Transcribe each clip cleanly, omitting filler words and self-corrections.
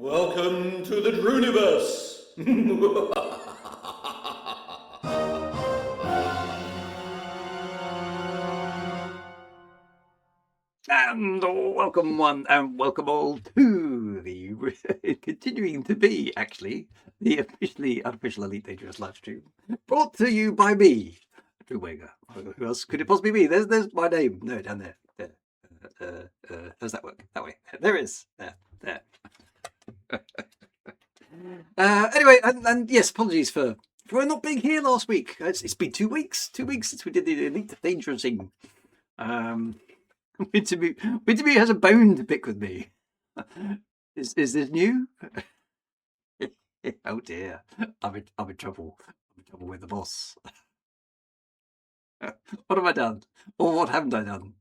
Welcome to the Drooniverse! And welcome one and welcome all to the continuing to be actually the officially unofficial Elite Dangerous live stream brought to you by me, Drew Wager. Who else could it possibly be? There's my name. No, down there. Does that work? That way. There it is. There. Anyway, and yes, apologies for not being here last week. It's been 2 weeks. 2 weeks since we did the Elite Dangerous thing. Wintermute has a bone to pick with me. Is this new? Oh dear, I'm in trouble. I'm in trouble with the boss. What have I done? Or what haven't I done?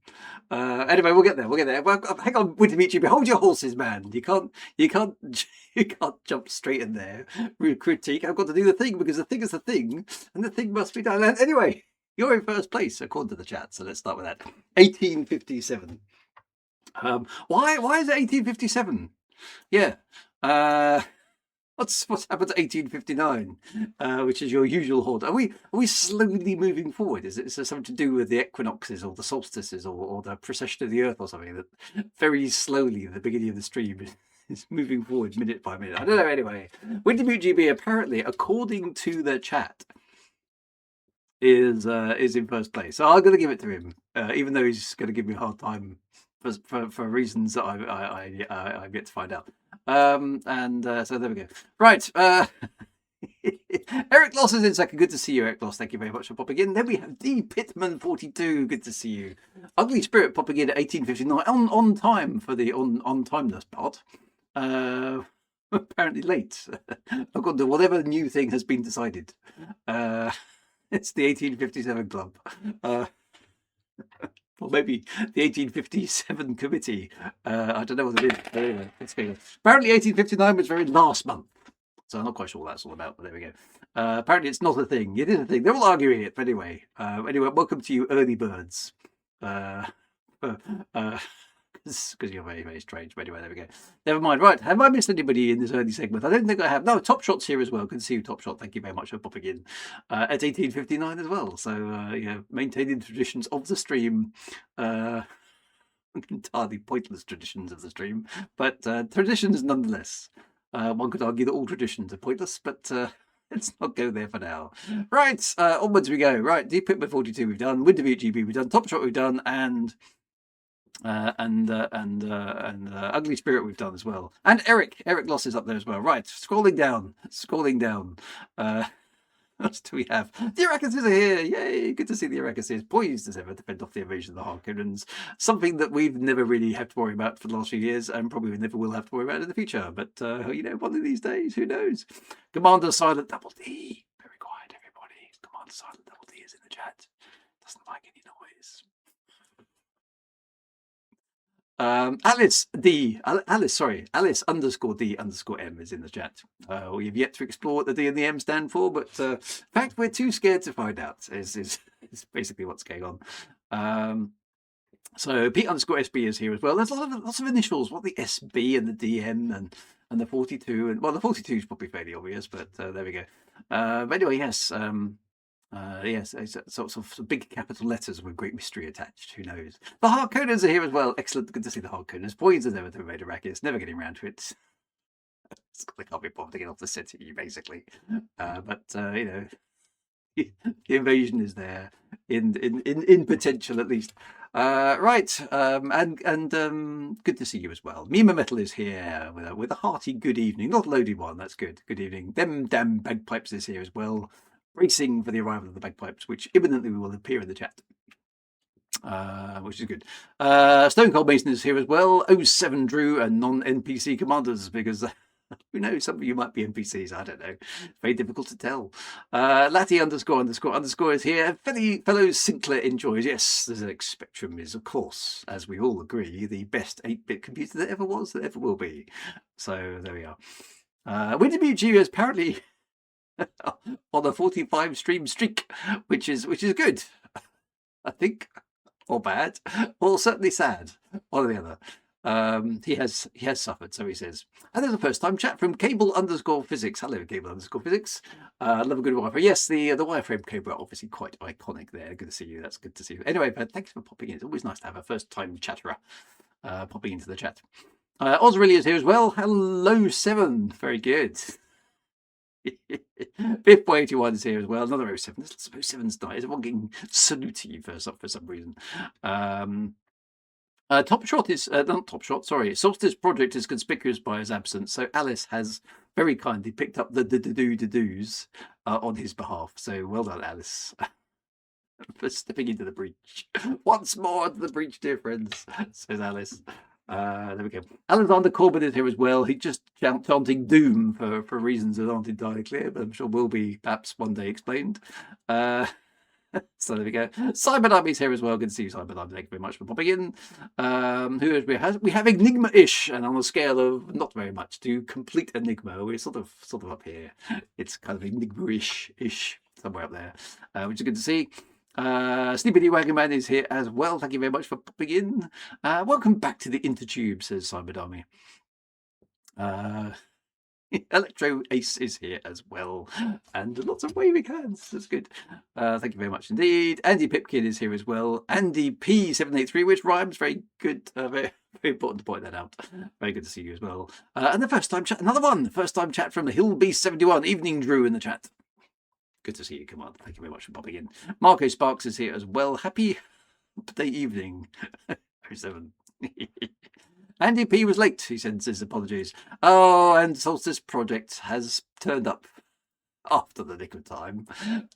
Anyway, we'll get there. Well, hang on, Wintermute, behold your horses, man. You can't jump straight in there. Critique. I've got to do the thing because the thing is the thing, and the thing must be done. And anyway, you're in first place according to the chat. So let's start with that. 1857. Why is it 1857? Yeah. What's happened to 1859, which is your usual horde? Are we slowly moving forward? Is there something to do with the equinoxes or the solstices or the precession of the Earth or something that very slowly at the beginning of the stream is moving forward minute by minute? I don't know. Anyway, Wintermute GB apparently, according to the chat, is in first place. So I'm going to give it to him, even though he's going to give me a hard time for reasons that I've yet to find out. So there we go. Right. Eric Loss is in second. Good to see you, Eric Loss. Thank you very much for popping in. Then we have D Pitman 42. Good to see you. Ugly Spirit popping in at 1859 on time for the on timeness part. Apparently late. According to whatever new thing has been decided. It's the 1857 club. Or maybe the 1857 committee. I don't know what it is. Anyway, apparently 1859 was very last month. So I'm not quite sure what that's all about, but there we go. Apparently it's not a thing. It is a thing. They're all arguing it, but anyway. Anyway, welcome to you early birds. Because you're very, very strange. But anyway, there we go. Never mind. Right. Have I missed anybody in this early segment? I don't think I have. No, Top Shot's here as well. Good to see you, Top Shot. Thank you very much for popping in. At 1859 as well. So, yeah, maintaining traditions of the stream. Entirely pointless traditions of the stream. But traditions nonetheless. One could argue that all traditions are pointless, but let's not go there for now. Right. Onwards we go. Right. Deep Pitman 42 we've done. Wintermute GB we've done. Top Shot we've done. And Ugly Spirit we've done as well, and Eric Loss is up there as well. Right, scrolling down. What do we have? The Arakises are here! Yay! Good to see the Arakises poised as ever to fend off the invasion of the Harkonnens. Something that we've never really had to worry about for the last few years, and probably never will have to worry about in the future. But one of these days, who knows? Commander Silent Double D. Very quiet, everybody. Commander Silent Double D is in the chat. Doesn't like any noise. Alice _D _M is in the chat. We have yet to explore what the D and the M stand for, but in fact, we're too scared to find out. Is basically what's going on. So Pete _SB is here as well. There's lots of initials. What the SB and the DM and the 42 and well, the 42 is probably fairly obvious, but there we go. But anyway, yes. Yes, it's sorts of big capital letters with great mystery attached. Who knows? The Harkonnens are here as well. Excellent. Good to see the Harkonnens. Points as ever to Raider Arrakis. Never getting around to it. They can't be bothered to get off the city, basically. But the invasion is there in potential at least. Right, and good to see you as well. Mima Metal is here with a hearty good evening. Not a loaded one. That's good. Good evening. Them damn bagpipes is here as well. Racing for the arrival of the bagpipes, which imminently will appear in the chat, which is good. Stone Cold Mason is here as well. 07 Drew and non-NPC commanders, because who knows, some of you might be NPCs, I don't know. Very difficult to tell. Latty ___ is here. Fellow Sinclair enjoys. Yes, the ZX Spectrum is, of course, as we all agree, the best 8-bit computer that ever was, that ever will be. So there we are. Wintermute G is apparently on a 45 stream streak, which is good, I think, or bad, or certainly sad, one or the other. He has suffered, so he says. And there's a first time chat from Cable_Physics. Hello, Cable_Physics. Love a good wireframe. Yes, the wireframe cable are obviously quite iconic there. Good to see you. That's good to see you. Anyway, thanks for popping in. It's always nice to have a first time chatterer popping into the chat. Osrelia is here as well. Hello, Seven. Very good. Biff 81 is here as well. Another 07. There's lots of 07s tonight. Is everyone getting saluty for some reason? Top Shot is not Top Shot. Sorry, Solstice Project is conspicuous by his absence. So Alice has very kindly picked up the do's on his behalf. So well done, Alice, for stepping into the breach once more. Into the breach, dear friends, says Alice. There we go. Alexander Corbett is here as well. He just chanting doom for reasons that aren't entirely clear, but I'm sure will be perhaps one day explained. So there we go. Cyber Dummy's here as well. Good to see you, Cyber Dummy. Thank you very much for popping in. Who is we have Enigma-ish, and on a scale of not very much to complete Enigma, we're sort of up here. It's kind of Enigma-ish somewhere up there, which is good to see. Sleepy D Wagon Man is here as well. Thank you very much for popping in. Welcome back to the Intertube, says Cyber Dummy. Electro Ace is here as well, and lots of waving hands. That's good. Thank you very much indeed. Andy Pipkin is here as well. Andy P783, which rhymes. Very good. Very important to point that out. Very good to see you as well. And the first time chat, another one. First time chat from the Hillbeast71. Evening, Drew, in the chat. Good to see you. Come on. Thank you very much for popping in. Marco Sparks is here as well. Happy day evening. 07. Andy P was late, he sends his apologies. Oh, and Solstice Project has turned up after the nick of time.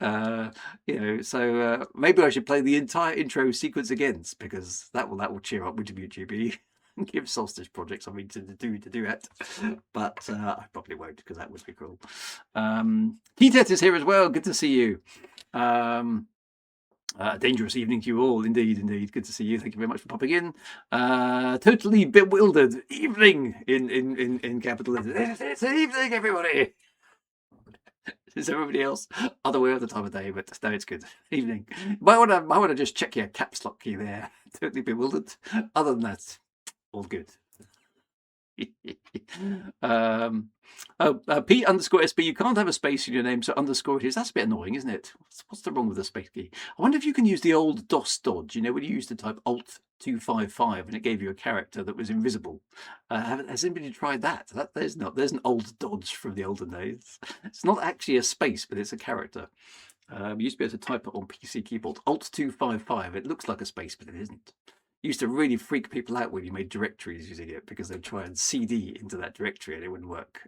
So maybe I should play the entire intro sequence again, because that will cheer up YouTube and give Solstice Project something to do it. But I probably won't, because that would be cruel. Ketet is here as well. Good to see you. Dangerous evening to you all, indeed. Good to see you. Thank you very much for popping in. Totally bewildered evening in capital letters. It's an evening, everybody. Is everybody else other of the time of day? But no, it's good. Evening. Might want to just check your caps lock key there. Totally bewildered. Other than that, all good. P_SB, you can't have a space in your name, so underscore it is. That's a bit annoying, isn't it? What's the wrong with the space key? I wonder if you can use the old DOS dodge, when you used to type Alt 255 and it gave you a character that was invisible. Has anybody tried that? There's an old dodge from the olden days. It's not actually a space, but it's a character. You used to be able to type it on PC keyboard. Alt 255. It looks like a space, but it isn't. Used to really freak people out when you made directories using it, because they'd try and CD into that directory and it wouldn't work.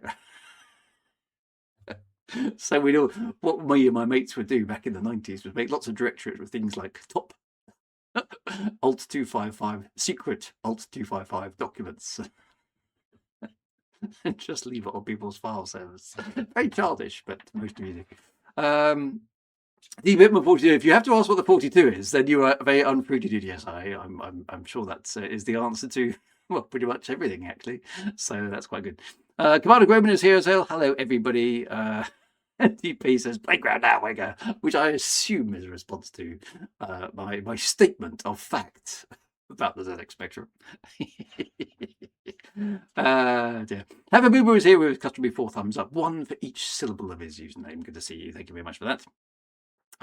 So we know what me and my mates would do back in the 90s was make lots of directories with things like top Alt 255 secret Alt 255 documents and just leave it on people's file servers. Very childish, but most amusing. The Bitman 42. If you have to ask what the 42 is, then you are very unfruited. Yes, I'm sure that is the answer to pretty much everything actually. So that's quite good. Commander Groman is here as well. Hello everybody. DP says playground now, Wigger, which I assume is a response to my statement of fact about the ZX Spectrum. Dear. Have a Boomer is here with customary 4 thumbs up, 1 for each syllable of his username. Good to see you. Thank you very much for that.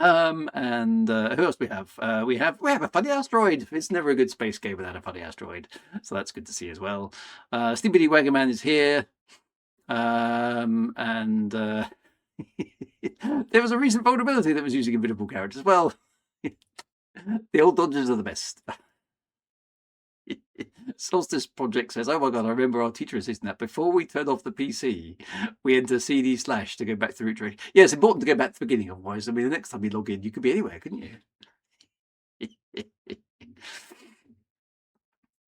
And who else we have? We have a funny asteroid. It's never a good space game without a funny asteroid, so that's good to see as well. Sleepy D Wagon Man is here, and there was a recent vulnerability that was using invisible characters. Well, the old dodgers are the best. Solstice Project says, oh my god, I remember our teacher assisting that. Before we turn off the PC, we enter CD/ to go back to the root directory. Yeah, it's important to go back to the beginning, otherwise, the next time you log in, you could be anywhere, couldn't you?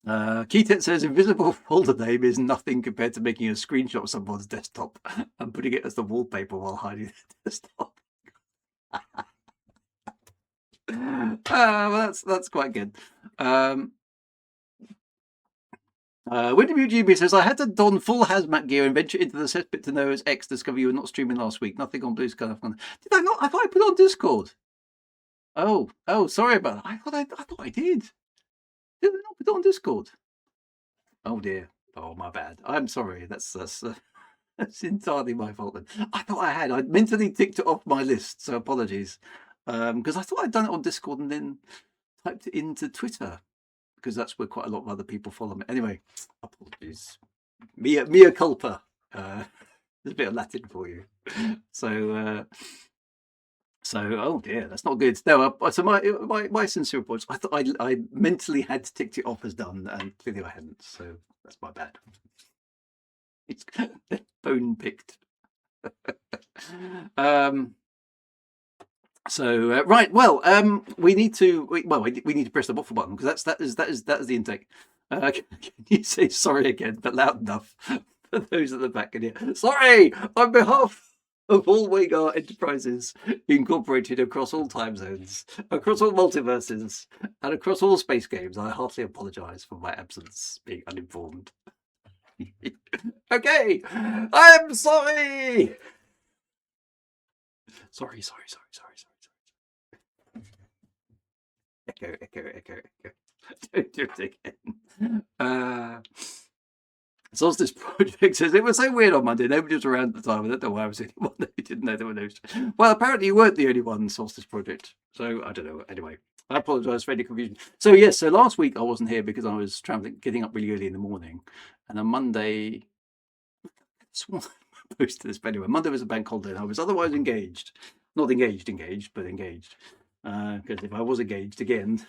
Keatet says, invisible folder name is nothing compared to making a screenshot of someone's desktop and putting it as the wallpaper while hiding the desktop. Well, that's quite good. WinterviewGB says, I had to don full hazmat gear and venture into the cesspit to know as X discover you were not streaming last week. Nothing on Blue Sky. Did I not? I thought I put on Discord. Oh, sorry about that. I thought I did. Did I not put it on Discord? Oh dear. Oh, my bad. I'm sorry. That's that's entirely my fault then. I thought I'd mentally ticked it off my list, so apologies. Because I thought I'd done it on Discord and then typed it into Twitter, because that's where quite a lot of other people follow me. Anyway, apologies. Mea culpa. There's a bit of Latin for you. So, oh dear, that's not good. No, so my sincere apologies. I thought I mentally had ticked it off as done, and clearly I hadn't. So that's my bad. It's bone picked. So right, well, we need to press the waffle button, because that is the intake. Can you say sorry again, but loud enough for those at the back can hear? Sorry, on behalf of all Wagar Enterprises, incorporated across all time zones, across all multiverses, and across all space games, I heartily apologise for my absence, being uninformed. Okay, I'm sorry. Sorry. Echo. Don't do it again. Solstice Project says, it was so weird on Monday. Nobody was around at the time. I don't know why I was the only one who didn't know there were no. Well, apparently you weren't the only one, Solstice Project. So I don't know. Anyway, I apologise for any confusion. So yes, so last week I wasn't here because I was travelling, getting up really early in the morning. And on Monday, I posted this, but anyway, Monday was a bank holiday and I was otherwise engaged. Not engaged, but engaged. Because if I was engaged again,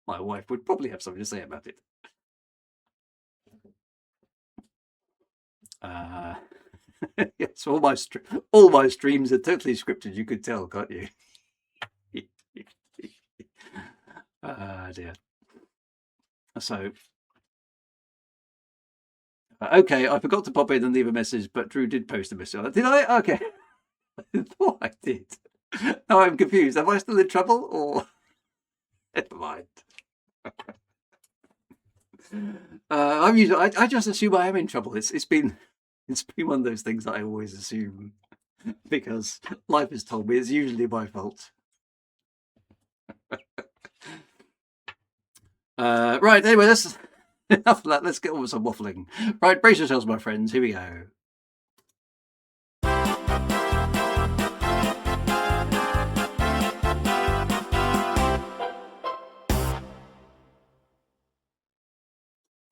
my wife would probably have something to say about it. Yes, all my streams are totally scripted. You could tell, can't you? Dear. So, okay, I forgot to pop in and leave a message, but Drew did post a message. Did I? Okay, I thought I did. Now I'm confused. Am I still in trouble, or never mind? I just assume I am in trouble. It's been one of those things that I always assume, because life has told me it's usually my fault. Right, anyway, that's enough of that. Let's get on with some waffling. Right, brace yourselves, my friends. Here we go.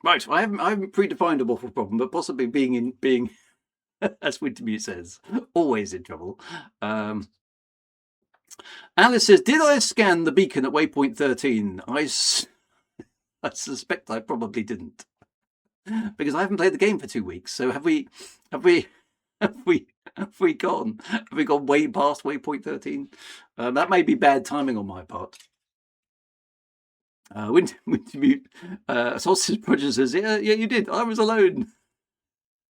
Right, I haven't predefined a waffle problem, but possibly being as Wintermute says, always in trouble. Alice says, did I scan the beacon at waypoint 13? I suspect I probably didn't, because I haven't played the game for 2 weeks. So have we gone way past waypoint 13? That may be bad timing on my part. Wintermute Sausage Project says, yeah, you did. I was alone.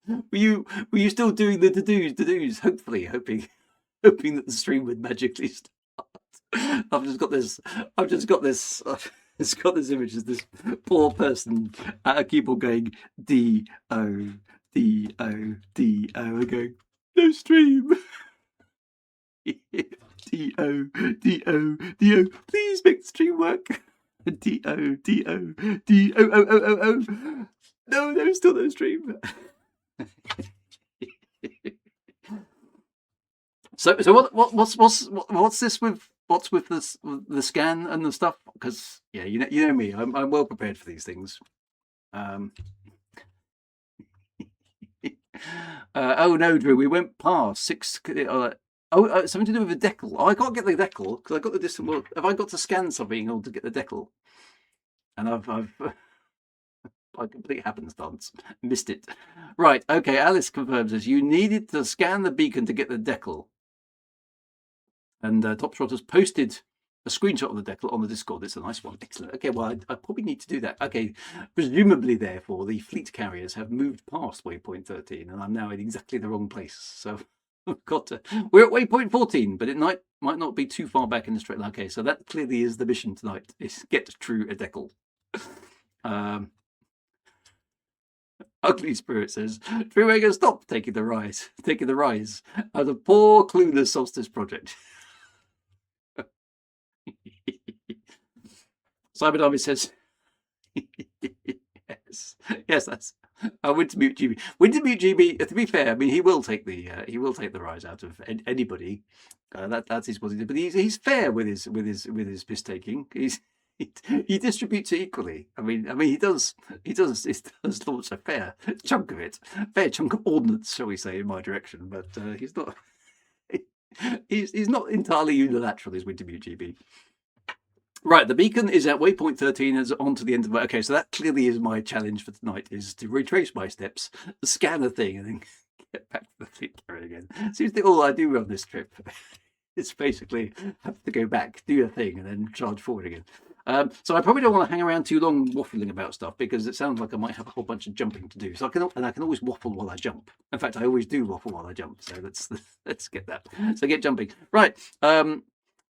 Were you still doing the to-dos? Hopefully, hoping that the stream would magically start. I've just got this image of this poor person at a keyboard going D-O, D-O, D-O, going, no stream. D-O, D-O, D-O, please make the stream work. D-O, D-O, D-O-O-O-O-O. No, there's still no stream. So what's this with? What's with this, the scan and the stuff? Because yeah, you know me, I'm well prepared for these things. Oh no, Drew, we went past 6. Something to do with the decal. Oh, I can't get the decal because I got the distant. Well, have I got to scan something in order to get the decal? And I've by complete happenstance missed it. Right, okay. Alice confirms as you needed to scan the beacon to get the decal. And Top Shot has posted a screenshot of the decal on the Discord. It's a nice one. Excellent. Okay, well, I probably need to do that. Okay, presumably, therefore, the fleet carriers have moved past waypoint 13, and I'm now in exactly the wrong place. So I've got to. We're at waypoint 14, but it might not be too far back in the straight line. Okay, so that clearly is the mission tonight: is get Drew a decal. Ugly Spirit says, Drew Wager, stop taking the rise as a poor clueless Solstice Project. Simon Army says, Yes, that's Wintermute GB. Wintermute GB. To be fair, I mean he will take the rise out of anybody. That is what he did. But he's fair with his piss taking. He distributes it equally. I mean he does launch a fair chunk of it, fair chunk of ordnance, shall we say, in my direction. But he's not. He's not entirely unilateral, is Wintermute GB. Right, the beacon is at waypoint 13, is on to the end of my... Okay, so that clearly is my challenge for tonight, is to retrace my steps, scan a thing, and then get back to the fleet carrier again. Seems to be all I do on this trip. It's basically have to go back, do a thing, and then charge forward again. So I probably don't want to hang around too long waffling about stuff, because it sounds like I might have a whole bunch of jumping to do. So I can always waffle while I jump. In fact, I always do waffle while I jump. So let's get that. So get jumping. Right.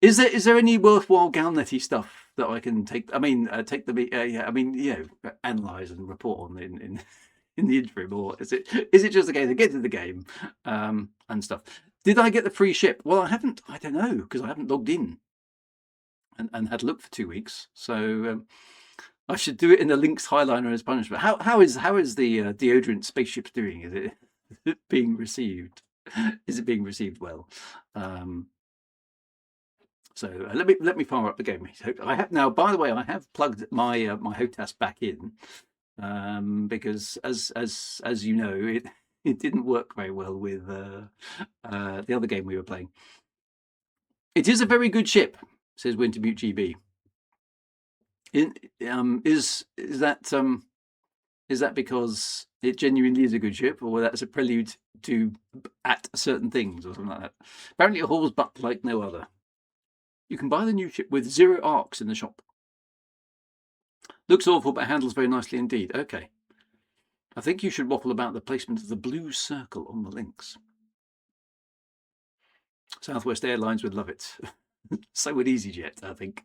Is there any worthwhile Galnetty stuff that I can take? I mean, take the analyze and report on in the interim, or is it just a case of get to the game and stuff? Did I get the free ship? Well, I haven't. I don't know, because I haven't logged in and had a look for 2 weeks. So I should do it in the Lynx Highliner as punishment. How is the deodorant spaceship doing? Is it being received? Is it being received well? So let me fire up the game. I have now. By the way, I have plugged my my HOTAS back in because as you know, it didn't work very well with the other game we were playing. It is a very good ship, says Wintermute GB. Is that because it genuinely is a good ship, or that's a prelude to at certain things or something like that? Apparently, it hauls butt like no other. You can buy the new ship with 0 arcs in the shop. Looks awful, but handles very nicely indeed. Okay. I think you should waffle about the placement of the blue circle on the Lynx. Southwest Airlines would love it. So would EasyJet, I think.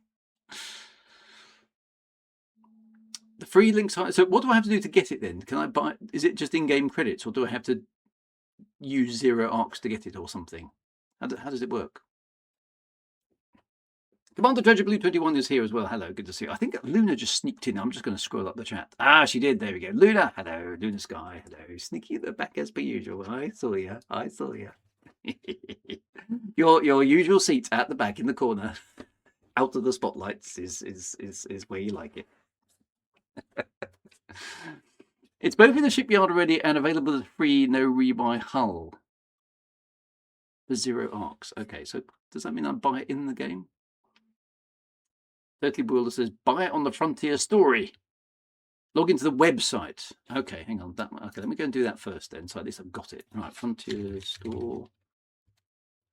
The free Lynx. So what do I have to do to get it then? Can I buy? Is it just in-game credits, or do I have to use 0 arcs to get it, or something? How does it work? Commander Treasure Blue 21 is here as well. Hello, good to see you. I think Luna just sneaked in. I'm just going to scroll up the chat. Ah, she did. There we go. Luna, hello. Luna Sky, hello. Sneaky at the back as per usual. I saw you. Your usual seat at the back in the corner, out of the spotlights, is where you like it. It's both in the shipyard already and available as free, no rebuy hull. For 0 arcs. Okay, so does that mean I buy it in the game? Totally Boiler says, buy it on the Frontier Story. Log into the website. Okay, hang on. Okay, let me go and do that first then. So at least I've got it. Right, Frontier Store.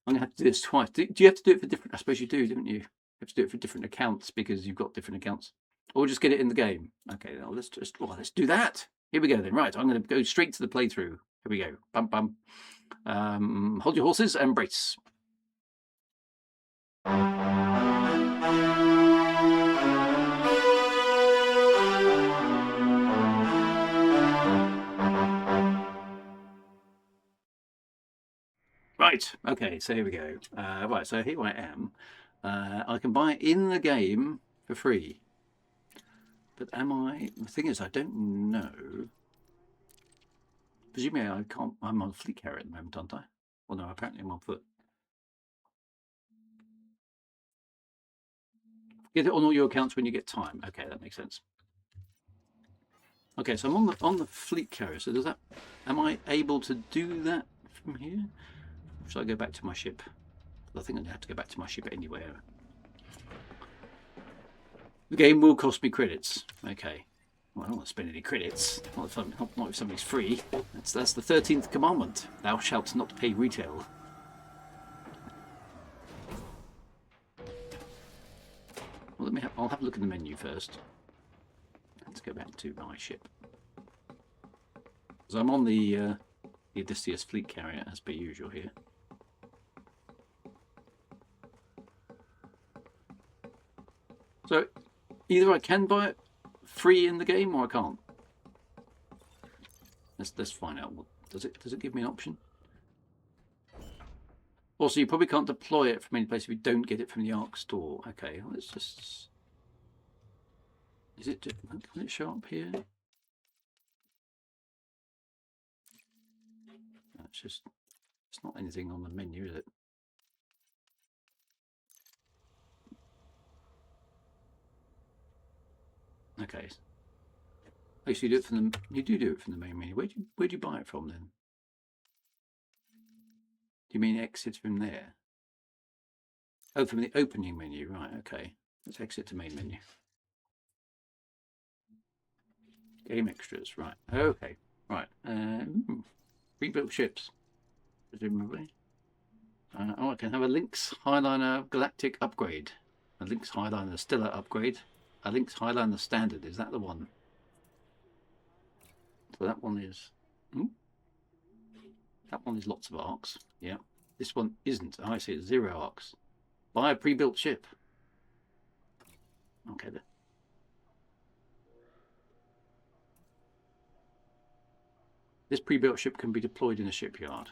I'm going to have to do this twice. Do you have to do it for different? I suppose you do, don't you? You have to do it for different accounts because you've got different accounts. Or just get it in the game. Okay, now let's do that. Here we go then. Right, I'm going to go straight to the playthrough. Here we go. Bum bum. Hold your horses and brace. Right, okay, so here we go. Right, so here I am. I can buy it in the game for free. But am I... The thing is, I don't know. Presumably I can't... I'm on fleet carrier at the moment, aren't I? Well, no, apparently I'm on foot. Get it on all your accounts when you get time. Okay, that makes sense. Okay, so I'm on the fleet carrier. So does that... Am I able to do that from here? Or should I go back to my ship? I think I'm going to have to go back to my ship anyway. The game will cost me credits. Okay. Well, I don't want to spend any credits. Not if something's free. That's the 13th commandment. Thou shalt not pay retail. Well, I'll have a look at the menu first. Let's go back to my ship. So I'm on the Odysseus fleet carrier as per usual here. So either I can buy it free in the game or I can't. Let's find out. Does it give me an option? Also, you probably can't deploy it from any place if you don't get it from the Ark store. Okay, let's just... Can it show up here? it's not anything on the menu, is it? Okay. Oh, so you do it from you do it from the main menu. Where'd you buy it from then? Do you mean exit from there? Oh, from the opening menu, right? Okay, let's exit to main menu. Game extras, right? Okay, right. Rebuilt ships, presumably. Oh, I can have a Lynx Highliner Galactic upgrade, a Lynx Highliner Stellar upgrade, a Lynx Highliner Standard. Is that the one? So that one is. That one is lots of arcs. Yeah. This one isn't. Oh, I see. It's 0 arcs. Buy a pre-built ship. Okay then. This pre-built ship can be deployed in a shipyard.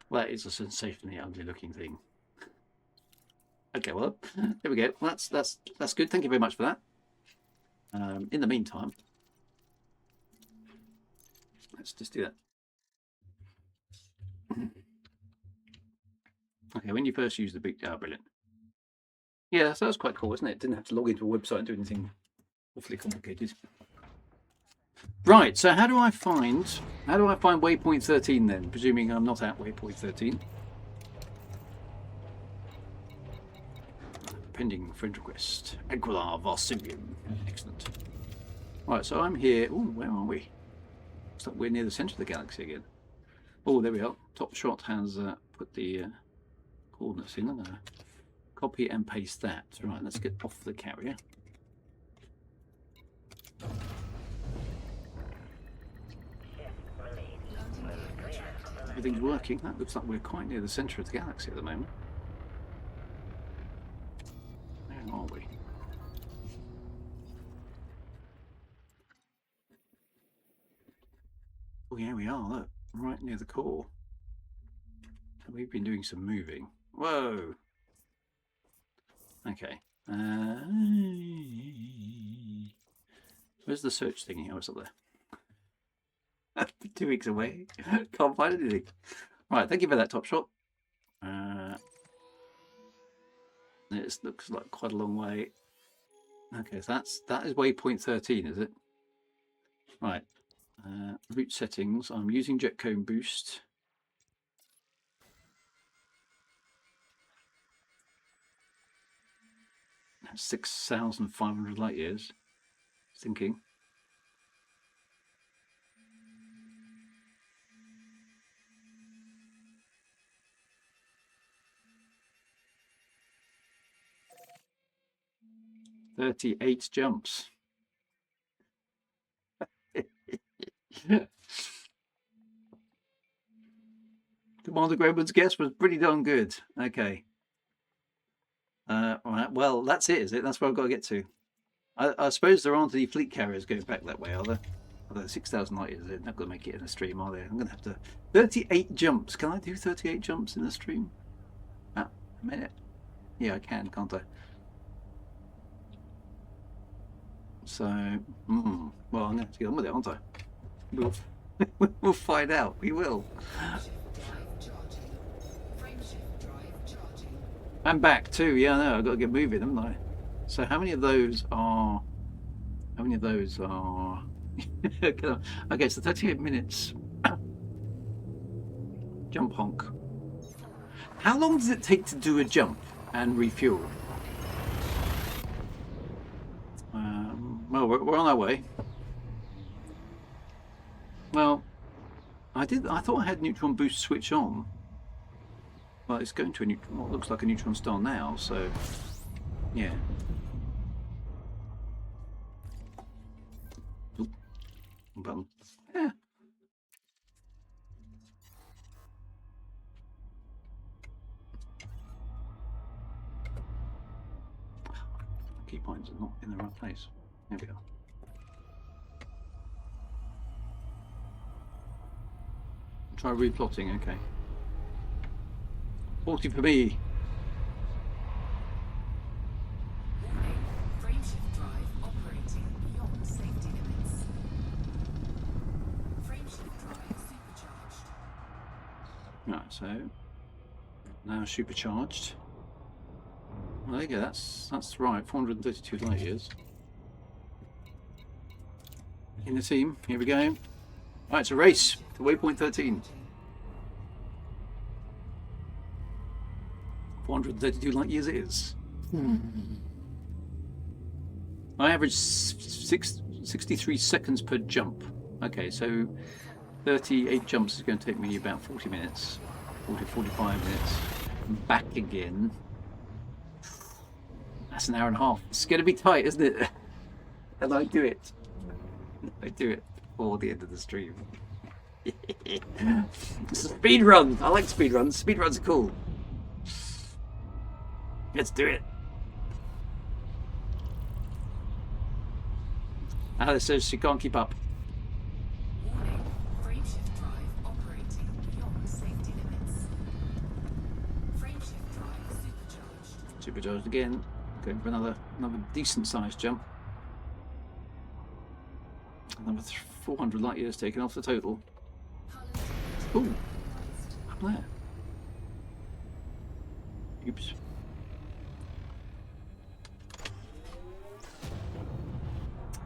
Well, that is a sensationally ugly-looking thing. Okay, well, there we go. Well, that's good. Thank you very much for that. In the meantime, let's just do that. Okay, when you first use the big, brilliant. Yeah, so that's quite cool, isn't it? Didn't have to log into a website and do anything awfully complicated. Right, so how do I find waypoint 13 then? Presuming I'm not at waypoint 13. Pending friend request. Aguilar Varsilium. Excellent. Right, so I'm here. Oh, where are we? Looks like we're near the centre of the galaxy again. Oh, there we are. Top Shot has put the coordinates in. I'm going to copy and paste that. Right, let's get off the carrier. Everything's working. That looks like we're quite near the centre of the galaxy at the moment. Where are we? Oh yeah, we are. Look, right near the core. We've been doing some moving. Whoa. Okay. Where's the search thingy? Oh, it's up there. 2 weeks away. Can't find anything. Right, thank you for that, Top Shot. This looks like quite a long way. Okay, so that is waypoint 13, is it? Right. Route settings. I'm using jet cone boost. That's 6,500 light years. Thinking. "38 jumps." Commander Groban's guess was pretty darn good. Okay. Right. Well, that's it, is it? That's where I've got to get to. I suppose there aren't any fleet carriers going back that way, are there? Although 6,000 light years, they're not going to make it in a stream, are they? I'm going to have to. 38 jumps. Can I do 38 jumps in a stream? A minute. Yeah, I can, can't I? So, well, I'm going to have to get on with it, aren't I? We'll find out. We will. I'm back too. Yeah, no, I've got to get moving, haven't I? So how many of those are? Okay, so 38 minutes. Jump honk. How long does it take to do a jump and refuel? Well, we're on our way. Well, I thought I had neutron boost switch on. Well, it's going to what looks like a neutron star now, so yeah. Oop. Button. Yeah. Key points are not in the right place. There we go. Try replotting, okay. 40 for me. Frameshift drive operating beyond safety limits. Frameshift drive So now supercharged. Well, there you go. That's right. 432 light years. In the team. Here we go. Right, it's a race to waypoint 13. 432 light years it is. I average 63 seconds per jump. Okay, so 38 jumps is going to take me about 40 minutes. 45 minutes. Back again. That's an hour and a half. It's going to be tight, isn't it? And I do it. I do it before the end of the stream. Speed runs. I like speed runs. Speed runs are cool. Let's do it. Alice says she can't keep up. Warning, frameshift drive operating beyond safety limits. Frameshift drive supercharged. Supercharged again. Going for another decent sized jump. Another 400 light years taken off the total. Ooh, up there. Oops.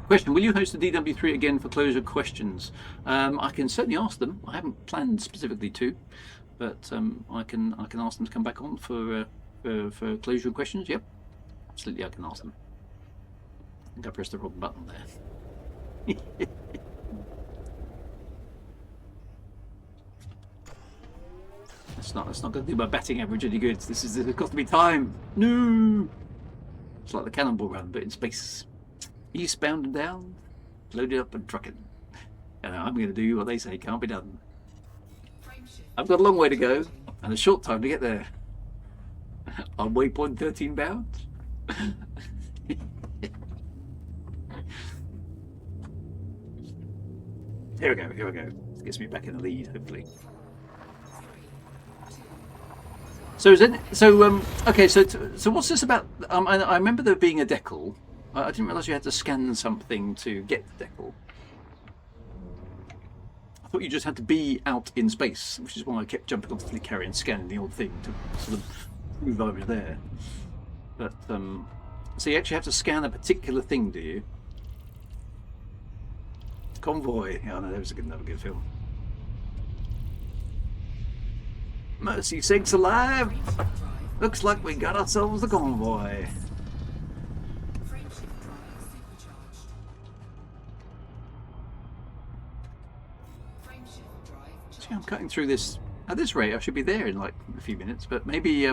Question, will you host the DW3 again for closure questions? I can certainly ask them. I haven't planned specifically to, but I can ask them to come back on for closure questions. Yep, absolutely, I can ask them. I think I pressed the wrong button there. That's not going to do my batting average any good. This is cost me time. No, it's like the cannonball run, but in space. Eastbound and down, loaded up and trucking. And I'm going to do what they say can't be done. I've got a long way to go and a short time to get there. On waypoint 13 bound. Here we go. Here we go. This gets me back in the lead, hopefully. So is it? So okay. So what's this about? I remember there being a decal. I didn't realise you had to scan something to get the decal. I thought you just had to be out in space, which is why I kept jumping off the carrier and scanning the old thing to sort of prove I was there. But so you actually have to scan a particular thing, do you? Convoy. Oh no, that was another good film. Mercy sakes alive! Looks like we got ourselves the convoy. See, I'm cutting through this at this rate. I should be there in like a few minutes, but maybe.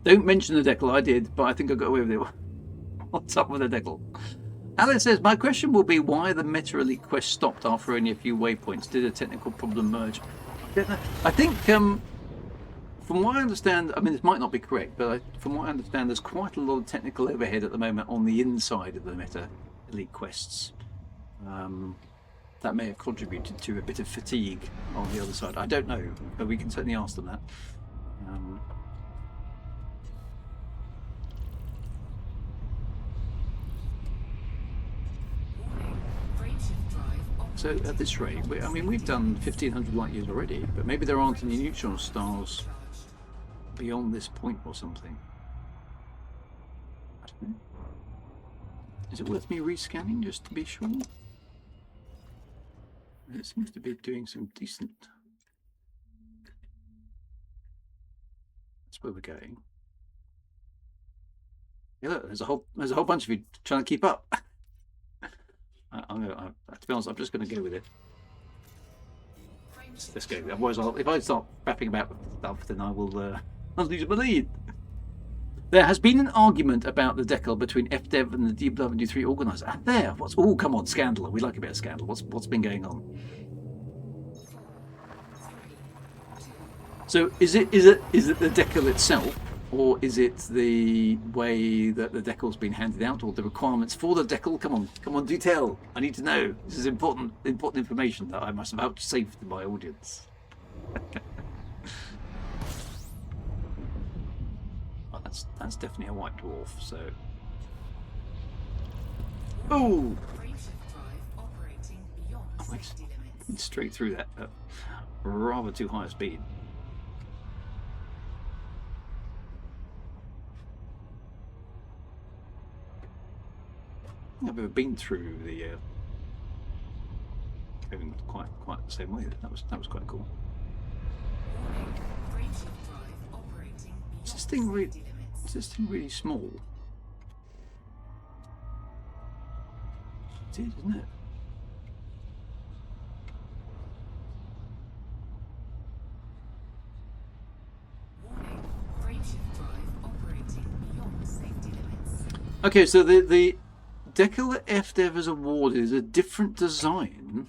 Don't mention the decal. I did, but I think I got away with it. What's up with the decal? Alan says, my question will be why the Meta Elite quest stopped after only a few waypoints. Did a technical problem merge? I don't know. I think, from what I understand, I mean, this might not be correct, but from what I understand, there's quite a lot of technical overhead at the moment on the inside of the Meta Elite quests. That may have contributed to a bit of fatigue on the other side. I don't know, but we can certainly ask them that. So at this rate, I mean, we've done 1,500 light years already, but maybe there aren't any neutron stars beyond this point or something. I don't know. Is it worth me rescanning just to be sure? It seems to be doing some decent. That's where we're going. Yeah, look, there's a whole bunch of you trying to keep up. To be honest, I'm just going to go with it. Let's go. Otherwise, if I start faffing about with stuff, then I'll lose my lead. There has been an argument about the decal between FDev and the DW3 organizer. And there, what's? Oh, come on, scandal. We like a bit of scandal. What's been going on? So is it the decal itself, or is it the way that the decal's been handed out, or the requirements for the decal? Come on, do tell. I need to know. This is important information that I must have vouchsafed to my audience. Well, that's definitely a white dwarf. So, oh, I went straight through that. rather too high a speed. I've never been through the quite the same way. That was quite cool. Warning, frameshift drive operating Is this beyond thing really, safety limits. is this thing really small? It is, isn't it? Warning, frameshift drive operating beyond safety limits. Okay, so the decal that FDev has awarded is a different design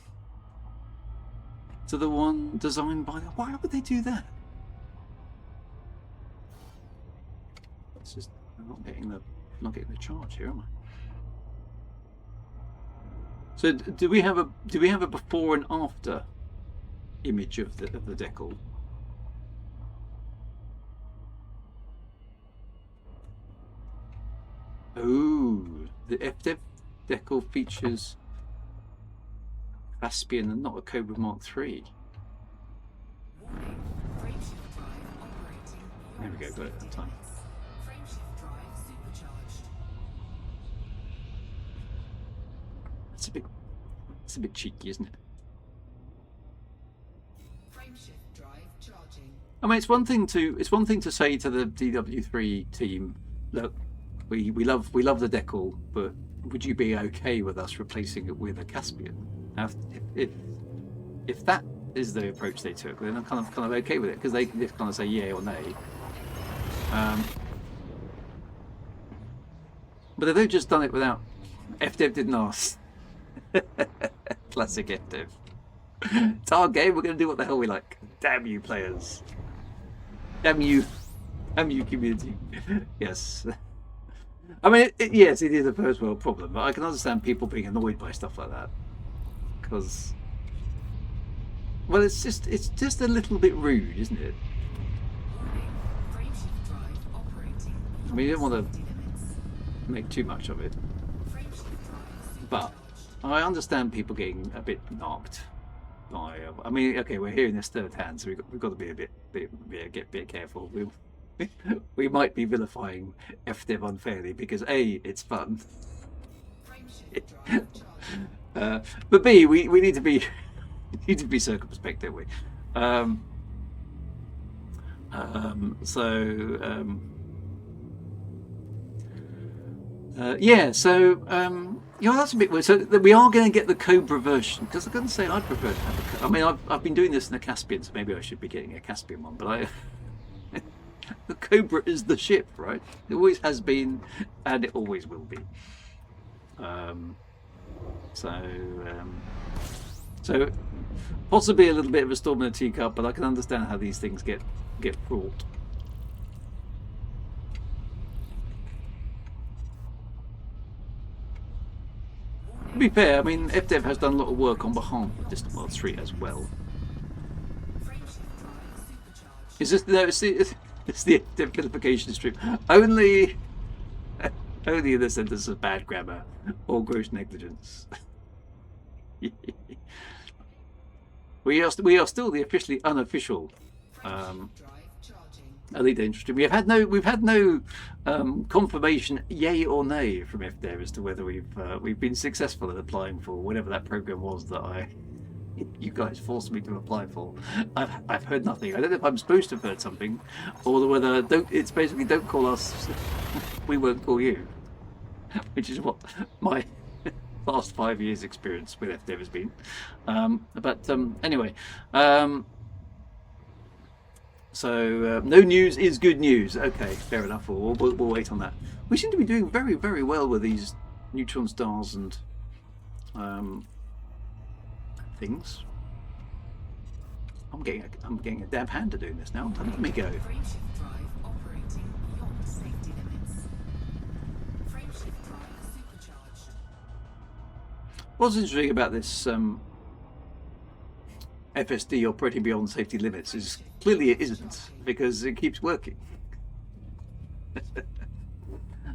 to the one designed by. Why would they do that? It's just I'm not getting the charge here, am I? So do we have a before and after image of the decal? Oh, the FDev decal features Caspian and not a Cobra Mark III. Warning, frameshift drive operating There we beyond go, got it safety that time. limits. Frameshift drive supercharged. It's a bit cheeky, isn't it? Frameshift drive charging. I mean, it's one thing to say to the DW3 team, look, we love the decal, but would you be okay with us replacing it with a Caspian? Now, if that is the approach they took, then I'm kind of okay with it, because they can just kind of say yay or nay. But if they've just done it without, FDev didn't ask. Classic FDev. It's our game. We're going to do what the hell we like. Damn you, players. Damn you community. Yes. I mean, yes, it is a first world problem, but I can understand people being annoyed by stuff like that, because, well, it's just a little bit rude, isn't it? Warning, frameshift drive operating I mean, you don't beyond want to safety limits. make too much of it, Frameshift drive but supercharged. I understand people getting a bit narked by. I mean, okay, we're hearing this third hand, so we've got to be get a bit careful. We might be vilifying FDev unfairly because A, it's fun, Frameshift drive charging. but B, we need to be circumspect, don't we? Yeah, so that's a bit weird. So we are going to get the Cobra version, because I'm going to say I'd prefer to have I mean, I've been doing this in a Caspian, so maybe I should be getting a Caspian one, but the Cobra is the ship, right? It always has been, and it always will be. So possibly a little bit of a storm in a teacup, but I can understand how these things get fraught. To be fair, I mean, FDev has done a lot of work on behalf of Distant Worlds 3 as well. Frameshift drive supercharged. Is this no? It's the FDev vilification stream. Only in the sentence of bad grammar or gross negligence. We are still the officially unofficial Frameshift drive charging. Elite Dangerous stream. We've had no confirmation, yay or nay, from FDev as to whether we've been successful in applying for whatever that program was that you guys forced me to apply for. I've heard nothing. I don't know if I'm supposed to have heard something, or whether it's basically don't call us, we won't call you, which is what my last 5 years experience with FDev has been. Anyway, so no news is good news. Okay, fair enough. We'll wait on that. We seem to be doing very, very well with these neutron stars and things. I'm getting a dab hand at doing this now. Let me go. Frameshift drive operating beyond safety limits. Frameshift drive supercharged. What's interesting about this FSD operating beyond safety limits is clearly it isn't, because it keeps working.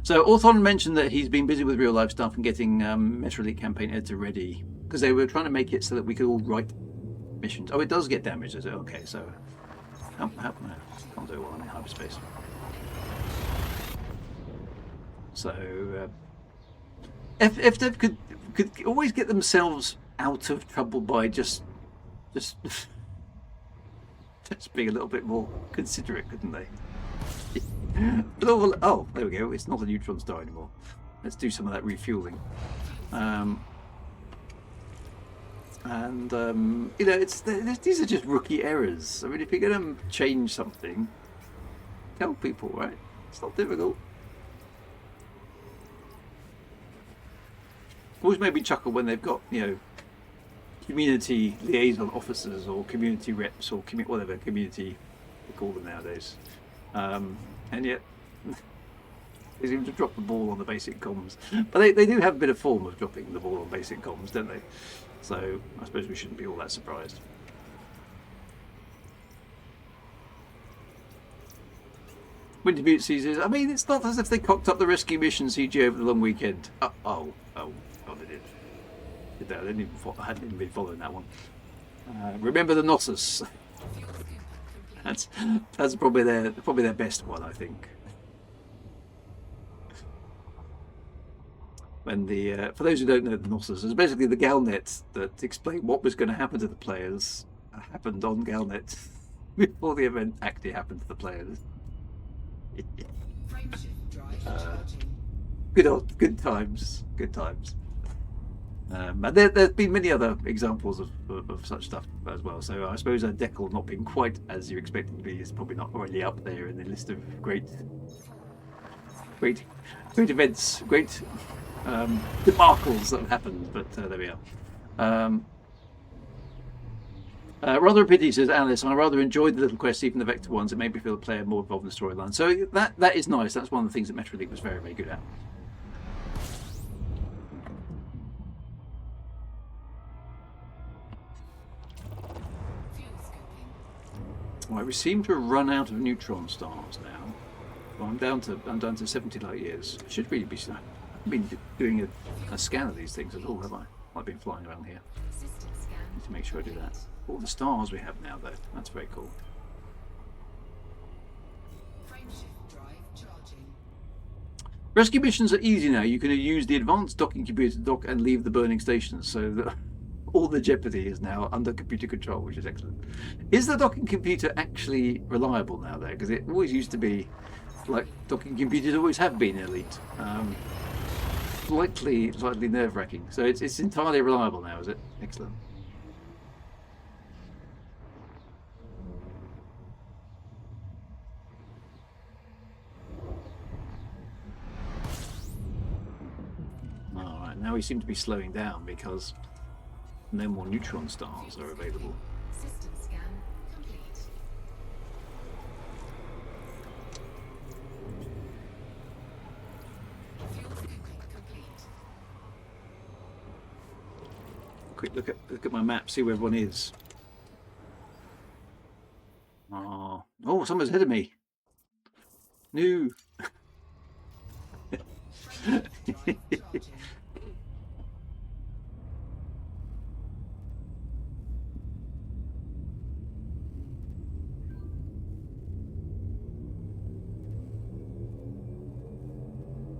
So Orthon mentioned that he's been busy with real life stuff and getting Metro Elite campaign editor ready, because they were trying to make it so that we could all write missions. Oh, it does get damaged, does it? Okay, so no, can't do it while I'm in hyperspace. So if they could always get themselves out of trouble by just being a little bit more considerate, couldn't they? Oh, there we go. It's not a neutron star anymore. Let's do some of that refueling. You know, these are just rookie errors. I mean, if you're going to change something, tell people, right? It's not difficult. Always made me chuckle when they've got, you know, community liaison officers or community reps or whatever community they call them nowadays, and yet they seem to drop the ball on the basic comms. But they do have a bit of form of dropping the ball on basic comms, don't they? So I suppose we shouldn't be all that surprised. Winter Butte sees, I mean, it's not as if they cocked up the rescue mission CG over the long weekend. Oh, they did. I hadn't even been following that one. Remember the Knossos. That's probably their best one, I think. When for those who don't know the Knossos, it's basically the Galnet that explained what was going to happen to the players happened on Galnet before the event actually happened to the players. Good times. And there's been many other examples of such stuff as well. So I suppose Deckel not being quite as you expect it to be is probably not really up there in the list of great events, great debacles that have happened. But there we are. Rather a pity, says Alice. I rather enjoyed the little quests, even the vector ones. It made me feel the player more involved in the storyline. So that is nice. That's one of the things that Metro League was very, very good at. Right, we seem to have run out of neutron stars now. Well, I'm down to 70 light years. Should really be. I haven't been doing a scan of these things at all, have I? I've been flying around here. Need to make sure I do that. All the stars we have now, though. That's very cool. Rescue missions are easy now. You can use the advanced docking computer to dock and leave the burning stations, so that all the jeopardy is now under computer control, which is excellent. Is the docking computer actually reliable now, though? Because it always used to be, like, docking computers always have been elite. Slightly nerve-wracking. So it's entirely reliable now, is it? Excellent. Alright, now we seem to be slowing down because no more neutron stars are available. System scan complete. Fuel scooping complete. Quick look at my map, see where everyone is. Oh, someone's ahead of me. No.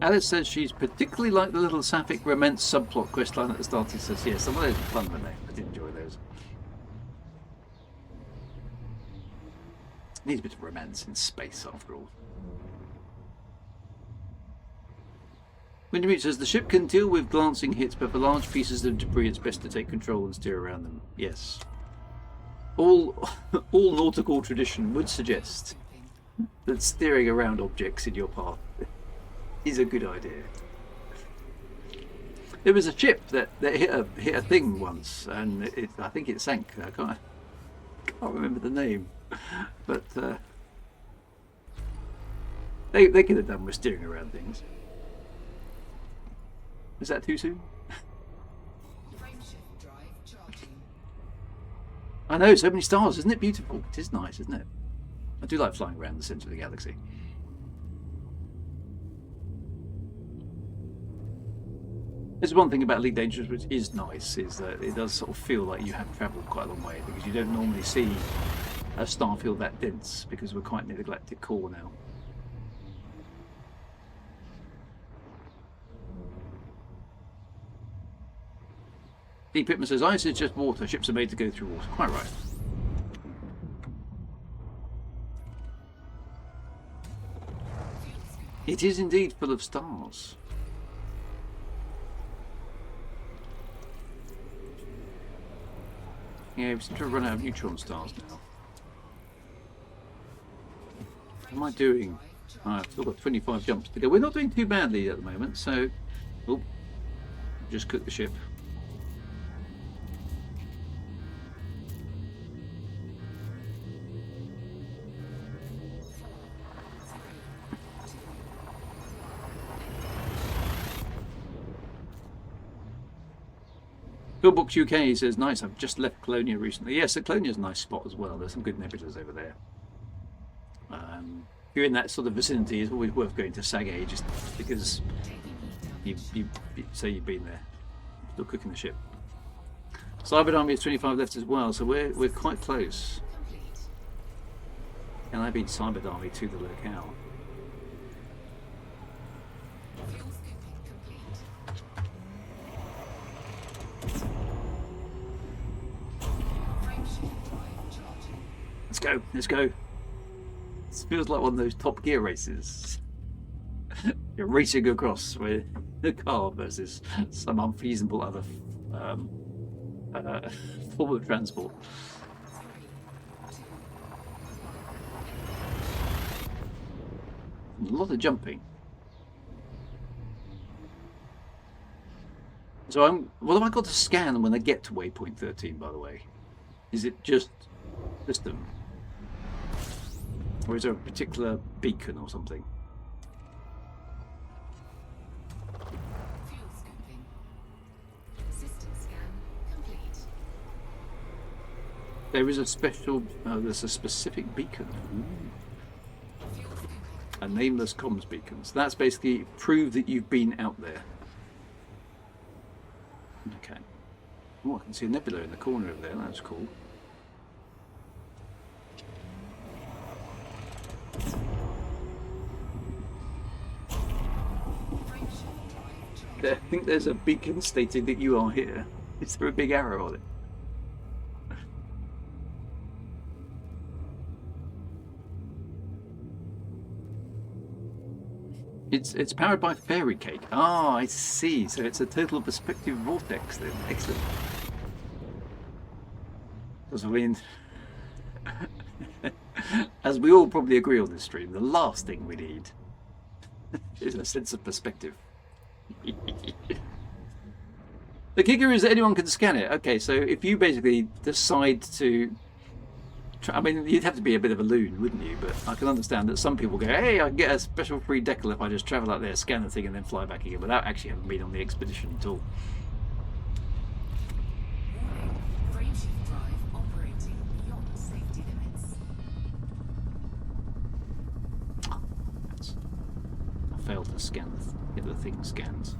Alice says she's particularly like the little sapphic romance subplot questline at the start. He says, yeah, some of those were fun, weren't they? I did enjoy those. Needs a bit of romance in space, after all. Wintermute says, the ship can deal with glancing hits, but for large pieces of debris, it's best to take control and steer around them. Yes. All nautical tradition would suggest that steering around objects in your path is a good idea. There was a ship that hit a thing once, and I think it sank. I can't remember the name, but they could have done with steering around things. Is that too soon? Frameshift drive charging. I know, so many stars, isn't it beautiful? It is nice, isn't it? I do like flying around the centre of the galaxy. There's one thing about Elite Dangerous which is nice, is that it does sort of feel like you have travelled quite a long way, because you don't normally see a starfield that dense, because we're quite near the galactic core now. Deep Pitman says, ice is just water, ships are made to go through water. Quite right. It is indeed full of stars. Yeah, we seem to run out of neutron stars now. What am I doing? I've still got 25 jumps to go. We're not doing too badly at the moment, so... Oh, just cook the ship. Books UK says, nice, I've just left Colonia recently. Yes, so Colonia's a nice spot as well. There's some good nebulas over there. If you're in that sort of vicinity, it's always worth going to Sagae, just because you say you've been there. Still cooking the ship. Cyber Army is 25 left as well, so we're quite close. And I beat Cyber Army to the locale. Let's go. This feels like one of those Top Gear races. You're racing across with the car versus some unfeasible other form of transport. A lot of jumping. So what have I got to scan when I get to waypoint 13, by the way? Is it just system? Or is there a particular beacon or something? Fuel scooping. System scan complete. There is a special, there's a specific beacon. Fuel scooping. A nameless comms beacon. So that's basically prove that you've been out there. Okay. Oh, I can see a nebula in the corner over there. That's cool. I think there's a beacon stating that you are here. Is there a big arrow on it? It's powered by fairy cake. Ah, I see. So it's a total perspective vortex then. Excellent. Because I mean, as we all probably agree on this stream, the last thing we need is a sense of perspective. The kicker is that anyone can scan it. Okay, so if you basically decide to... I mean, you'd have to be a bit of a loon, wouldn't you? But I can understand that some people go, hey, I can get a special free decal if I just travel out there, scan the thing, and then fly back again, without actually having been on the expedition at all. Warning. Frameshift drive operating beyond safety limits. I failed to scan get the thing scanned.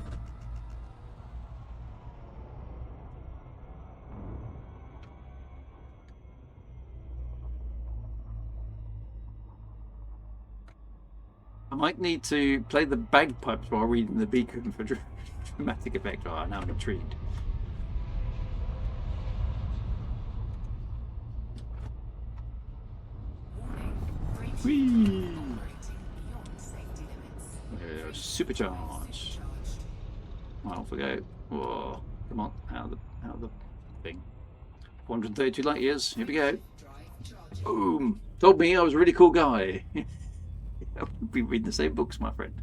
I might need to play the bagpipes while reading the beacon for dramatic effect. Oh, now I'm intrigued. Warning. Frameshift Whee! operating beyond safety limits. Supercharge. Right, off we go. Whoa, come on, out of the thing. 432 light years. Here we go. Drive charging. Boom! Told me I was a really cool guy. We've been reading the same books, my friend.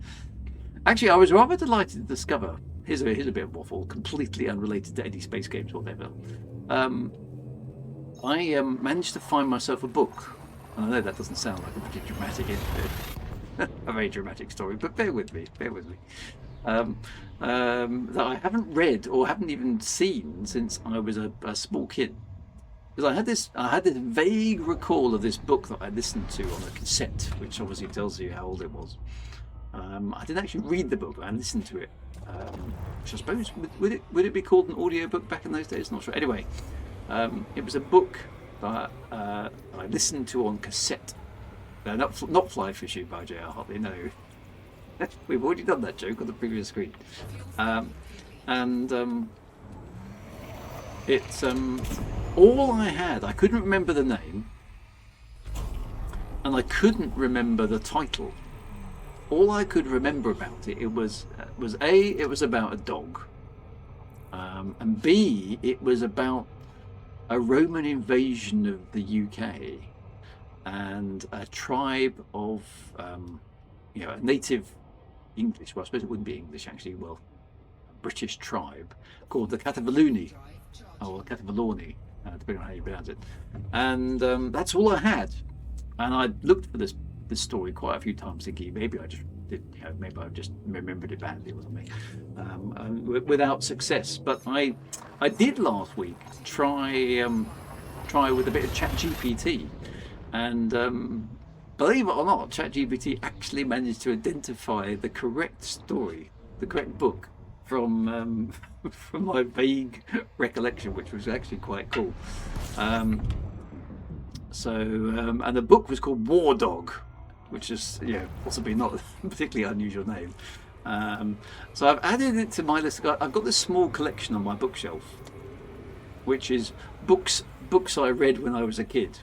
Actually, I was rather delighted to discover. Here's a bit of waffle, completely unrelated to any space games or whatever. I managed to find myself a book. And I know that doesn't sound like a particularly dramatic, a very dramatic story, but bear with me. That I haven't read or haven't even seen since I was a small kid. Because I had this vague recall of this book that I listened to on a cassette, which obviously tells you how old it was. I didn't actually read the book, but I listened to it. Which I suppose would it be called an audiobook back in those days? Not sure. Anyway, it was a book that I listened to on cassette. Not Fly Fishing by J.R. Hartley. No, we've already done that joke on the previous screen. It's all I had. I couldn't remember the name, and I couldn't remember the title. All I could remember about it was A, it was about a dog, and B, it was about a Roman invasion of the UK and a tribe of, a native English, well, I suppose it wouldn't be English actually, well, British tribe called the Catavaluni, or Catavaloni, depending on how you pronounce it. And that's all I had. And I looked for this story quite a few times, thinking maybe I just did, maybe I just remembered it badly or something, without success. But I did last week try with a bit of ChatGPT, and believe it or not, ChatGPT actually managed to identify the correct story, the correct book from my vague recollection, which was actually quite cool. And the book was called War Dog, which is possibly not a particularly unusual name. So I've added it to my list. I've got this small collection on my bookshelf, which is books I read when I was a kid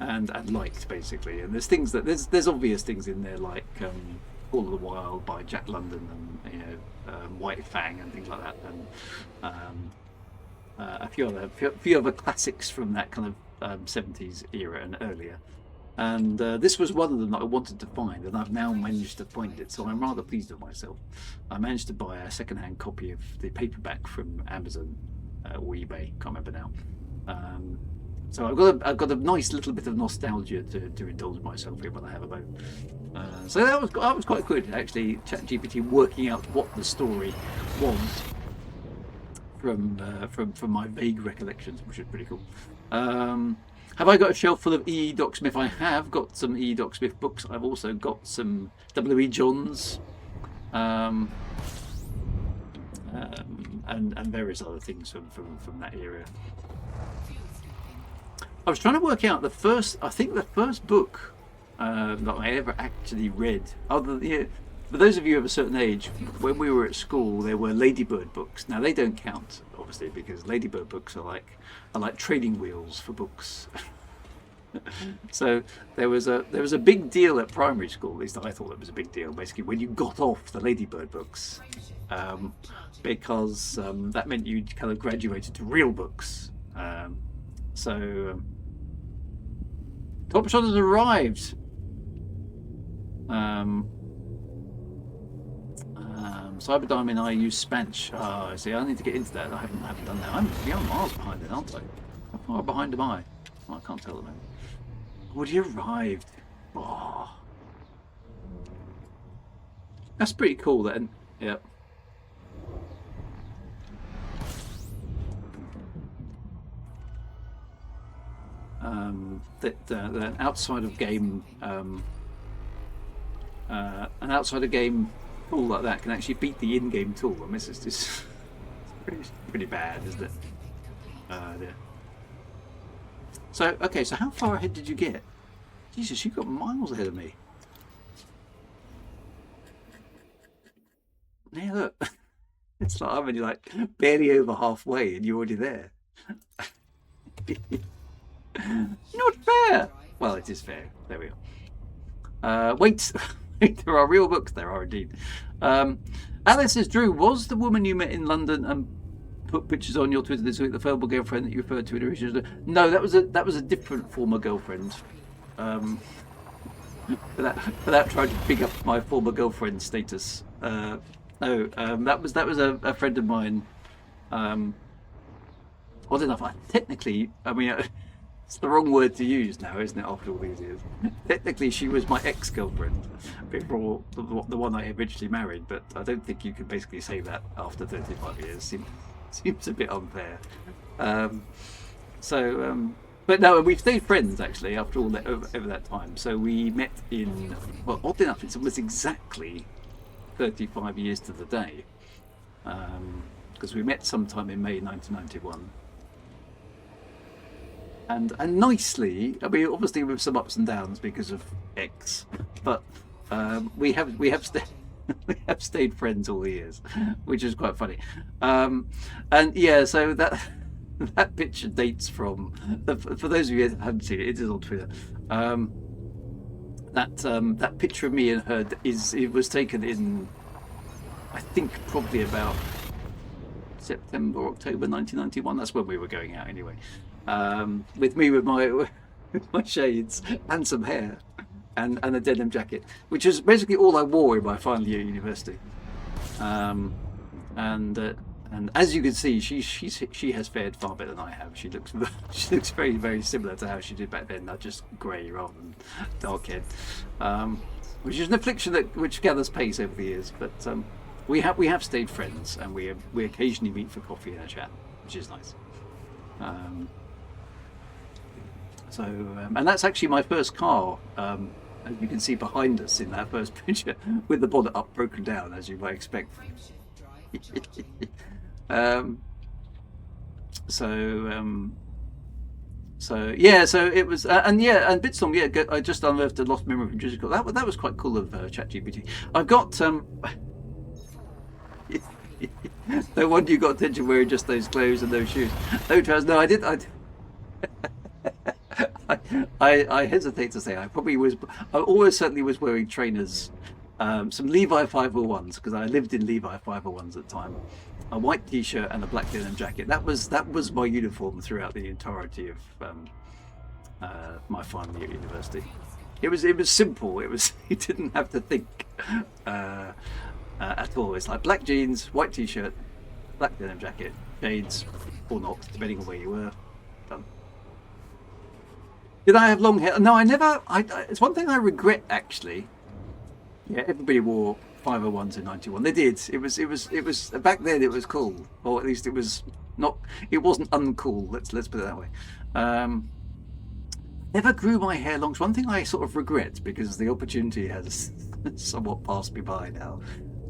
and liked, basically. And there's things that there's obvious things in there, like All of the Wild by Jack London, and White Fang and things like that, and a few other classics from that kind of 70s era and earlier. And this was one of them that I wanted to find, and I've now managed to find it, so I'm rather pleased with myself. I managed to buy a second-hand copy of the paperback from Amazon or eBay, can't remember now. So I've got a nice little bit of nostalgia to indulge myself in when I have a moment. So that was quite good, actually. ChatGPT working out what the story was from my vague recollections, which is pretty cool. Have I got a shelf full of E. Doc Smith? I have got some E. Doc Smith books. I've also got some W.E. Johns, and various other things from that era. I was trying to work out the first book that I ever actually read. For those of you of a certain age, when we were at school, there were Ladybird books. Now they don't count, obviously, because Ladybird books are like training wheels for books. So there was a big deal at primary school. At least I thought it was a big deal. Basically, when you got off the Ladybird books, because that meant you kind of graduated to real books. Top Shot has arrived. Cyberdyne and I use Spanch. See, I need to get into that. I haven't done that. I'm miles behind it, aren't I? How far behind am I? Oh, I can't tell at the moment. Already arrived. Oh. That's pretty cool then. Yep. That outside of game an outside of game tool like that can actually beat the in-game tool. I mean, it's just pretty bad, isn't it? Yeah. So okay, so how far ahead did you get? Jesus, you got miles ahead of me. Yeah, look. It's like I'm only like barely over halfway and you're already there. Not fair. Well, it is fair. There we are. Wait, there are real books. There are indeed. Alice says, Drew, was the woman you met in London and put pictures on your Twitter this week the former girlfriend that you referred to in originally? No, that was a different former girlfriend. Without trying to big up my former girlfriend status. No, that was a friend of mine. Odd enough, I mean, it's the wrong word to use now, isn't it? After all these years, technically, she was my ex-girlfriend before the one I eventually married. But I don't think you can basically say that after 35 years. Seems a bit unfair. But But no, we've stayed friends actually after all that over that time. So we met in, well, oddly enough, it was exactly 35 years to the day, because we met sometime in May 1991. And nicely, I mean, obviously with some ups and downs because of X, but we have we have stayed friends all the years, which is quite funny. And yeah, so that that picture dates from, for those of you who haven't seen it, it is on Twitter. That picture of me and her it was taken in, I think, probably about September, October 1991. That's when we were going out anyway. With me with my shades and some hair and a denim jacket, which is basically all I wore in my final year at university. And as you can see, she has fared far better than I have. She looks very, very similar to how she did back then. Not just grey rather than dark hair, which is an affliction which gathers pace over the years. But we have stayed friends, and we occasionally meet for coffee and a chat, which is nice. And that's actually my first car, as you can see behind us in that first picture, with the bonnet up, broken down, as you might expect. So yeah, so it was, and Bitstorm, yeah, I just unearthed a lost memory from Digital. That was quite cool of ChatGPT. I've got no wonder you got attention wearing just those clothes and those shoes. No trousers. No, I did. I hesitate to say I probably was. I always certainly was wearing trainers, some Levi 501s, because I lived in Levi 501s at the time. A white T-shirt and a black denim jacket. That was my uniform throughout the entirety of my final year at university. It was simple. You didn't have to think at all. It's like black jeans, white T-shirt, black denim jacket, shades or not, depending on where you were. Done. Did I have long hair? No, I never. It's one thing I regret actually. Yeah, everybody wore 501s in '91. They did. It was back then. It was cool, or at least it was not. It wasn't uncool. Let's put it that way. Never grew my hair long. It's one thing I sort of regret because the opportunity has somewhat passed me by now.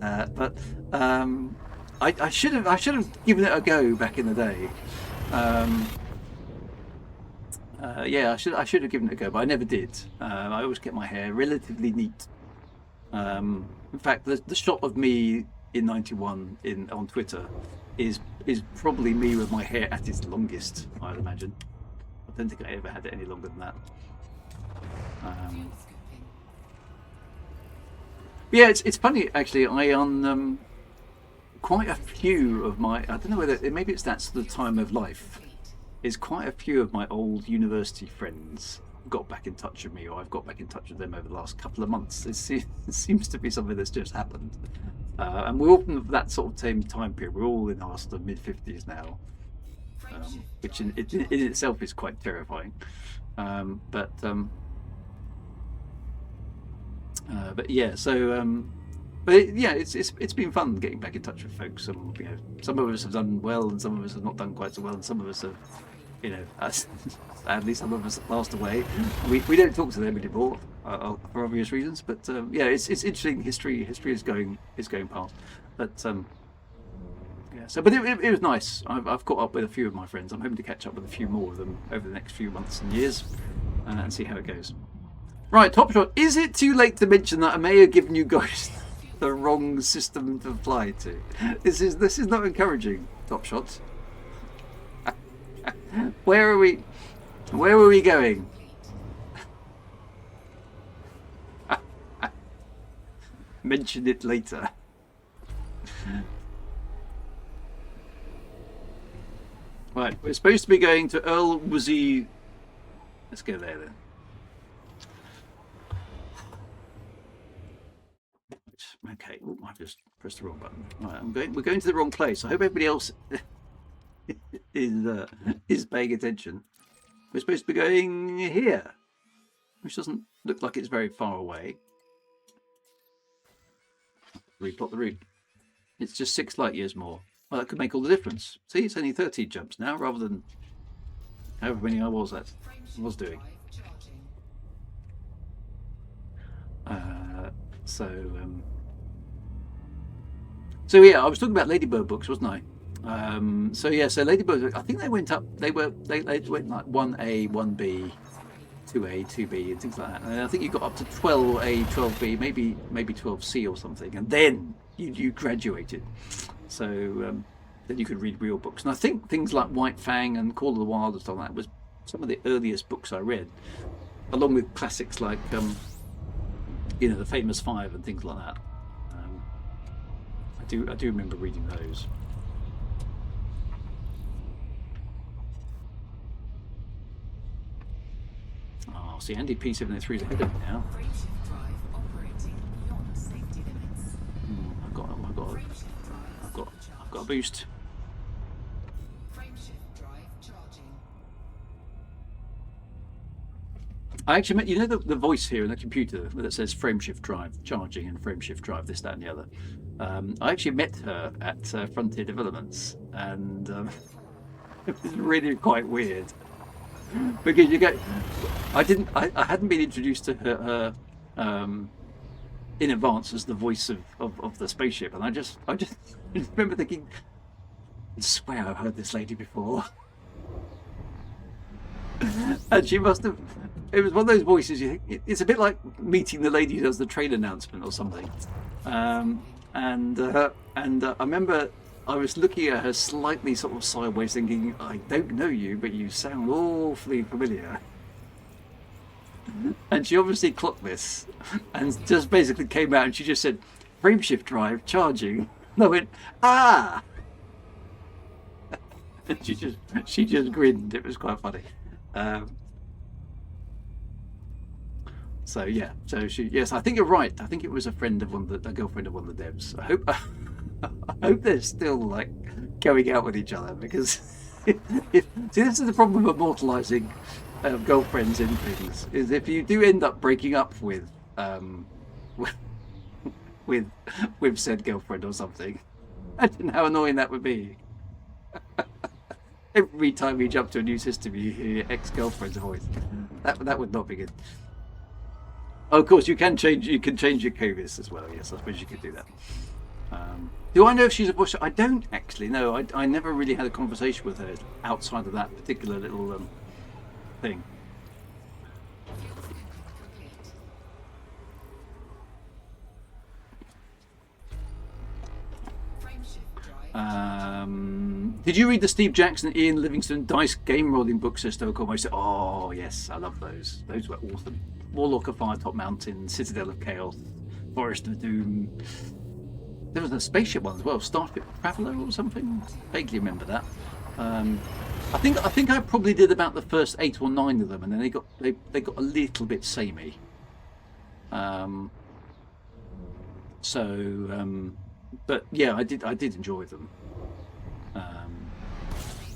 But I should have given it a go back in the day. Yeah, I should have given it a go, but I never did. I always kept my hair relatively neat. In fact, the shot of me in '91 on Twitter is probably me with my hair at its longest, I'd imagine. I don't think I ever had it any longer than that. Yeah, it's funny actually. I on quite a few of my, I don't know whether maybe it's that sort of time of life, is quite a few of my old university friends got back in touch with me, or I've got back in touch with them over the last couple of months. It seems to be something that's just happened, and we're all from that sort of same time period. We're all in our sort of mid-50s now, which in itself is quite terrifying. But yeah, so but yeah, it's been fun getting back in touch with folks. Some of us have done well, and some of us have not done quite so well, and some of us have, sadly, some of us have passed away. We don't talk to them anymore for obvious reasons. But yeah, it's interesting. History is going past. But yeah. So, but it was nice. I've caught up with a few of my friends. I'm hoping to catch up with a few more of them over the next few months and years, and see how it goes. Right, Top Shot. Is it too late to mention that I may have given you guys the wrong system to apply to? This is not encouraging, Top Shot. Where are we going? Mention it later. Right, we're supposed to be going to Earl Woozy. Let's go there then. Okay, I've just pressed the wrong button. Right, we're going to the wrong place. I hope everybody else is paying attention. We're supposed to be going here, which doesn't look like it's very far away. Replot the route. It's just 6 light years more. Well, that could make all the difference. See, it's only 13 jumps now rather than however many I was doing. So yeah, I was talking about Ladybird books, wasn't I? So Ladybird, I think they went up. They went like 1A, 1B, 2A, 2B, and things like that. And I think you got up to 12A, 12B, maybe 12C or something, and then you graduated. So then you could read real books. And I think things like White Fang and Call of the Wild and stuff like that was some of the earliest books I read, along with classics like the Famous Five and things like that. I do remember reading those. Oh, see, Andy P703 is ahead of me now. Frameshift drive operating beyond safety limits. I've got a boost. Frameshift drive charging. I actually met, the voice here in the computer that says Frameshift drive charging and Frameshift drive this, that, and the other. I actually met her at Frontier Developments, and it was really quite weird because I hadn't been introduced to her in advance as the voice of the spaceship, and I just remember thinking, I swear I've heard this lady before. And she must have. It was one of those voices. It's a bit like meeting the lady who does the train announcement or something. And I remember I was looking at her slightly sort of sideways, thinking, I don't know you, but you sound awfully familiar. And she obviously clocked this, and just basically came out and she just said, "Frameshift drive charging." And I went, "Ah!" And she just grinned. It was quite funny. So yeah, yes, I think you're right. I think it was a friend of a girlfriend of one of the devs. I hope they're still like going out with each other, because see, this is the problem with immortalizing girlfriends in things, is if you do end up breaking up with said girlfriend or something, imagine how annoying that would be. Every time you jump to a new system, you hear your ex-girlfriend's voice. That would not be good. Oh, of course, you can change your Covis as well. Yes, I suppose you could do that. Do I know if she's a voice? I don't actually know. I never really had a conversation with her outside of that particular little thing. Did you read the Steve Jackson, Ian Livingstone Dice game rolling books? Oh yes, I love those. Those were awesome. Warlock of Firetop Mountain, Citadel of Chaos, Forest of Doom. There was a spaceship one as well, Starship Traveller or something. Vaguely remember that. I think I probably did about the first 8 or 9 of them, and then they got a little bit samey. But yeah, I did enjoy them.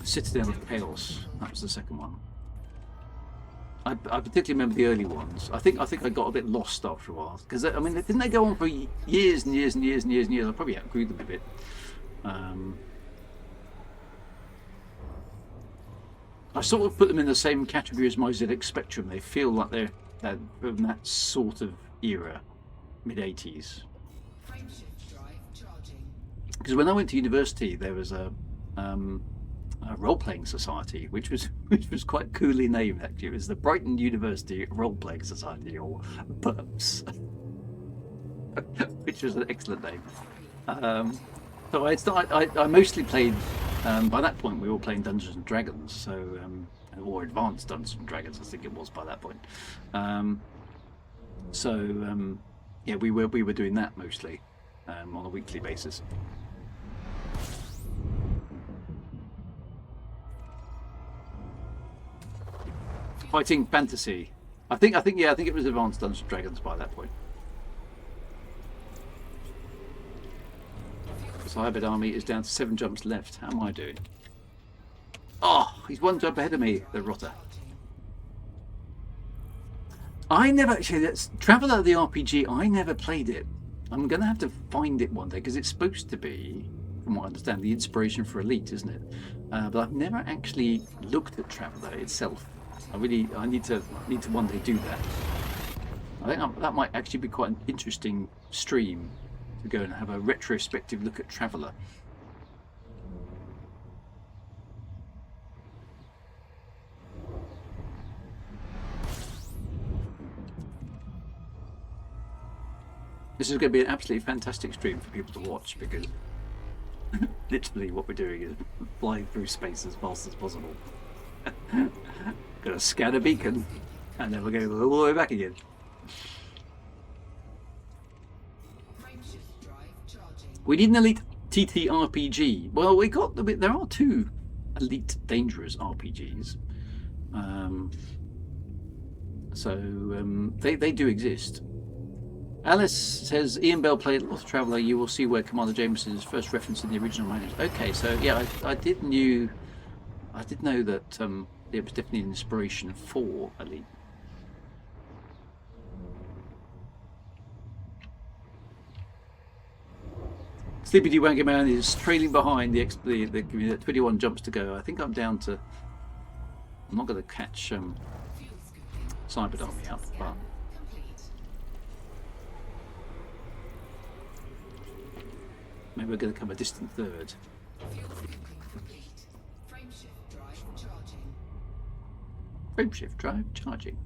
Citadel of Chaos, that was the second one. I particularly remember the early ones. I think I got a bit lost after a while, because I mean, didn't they go on for years and years and years and years and years? I probably outgrew them a bit. I sort of put them in the same category as my ZX Spectrum. They feel like they're from that sort of era, mid-80s. Because when I went to university, there was a role-playing society, which was quite coolly named. Actually, it was the Brighton University Role-Playing Society, or BURPS, which was an excellent name. So I mostly played. By that point, we were playing Dungeons and Dragons, so or Advanced Dungeons and Dragons, I think it was by that point. Yeah, we were doing that mostly on a weekly basis. Fighting fantasy. I think it was Advanced Dungeons and Dragons by that point. So Hybrid Army is down to 7 jumps left. How am I doing? Oh, he's 1 jump ahead of me, the rotter. I never actually. Traveller the RPG. I never played it. I'm gonna have to find it one day, because it's supposed to be from what I understand, the inspiration for Elite, isn't it? But I've never actually looked at Traveller itself. I need to one day do that. I think that might actually be quite an interesting stream to go and have a retrospective look at Traveller. This is going to be an absolutely fantastic stream for people to watch, because literally what we're doing is flying through space as fast as possible. Gonna scan a beacon, and then we're going all the way back again. We need an Elite TTRPG. Well, there are 2 Elite Dangerous RPGs. They do exist. Alice says, Ian Bell played Lost Traveller. You will see where Commander Jameson is first referenced in the original manuals. Okay, so yeah, I did know that it was definitely an inspiration for Elite. Sleepy D Wanker Man is trailing behind the 21 jumps to go. I think I'm down to. I'm not going to catch Cyber Army up, but. Maybe we're going to come a distant third. Frameshift drive charging.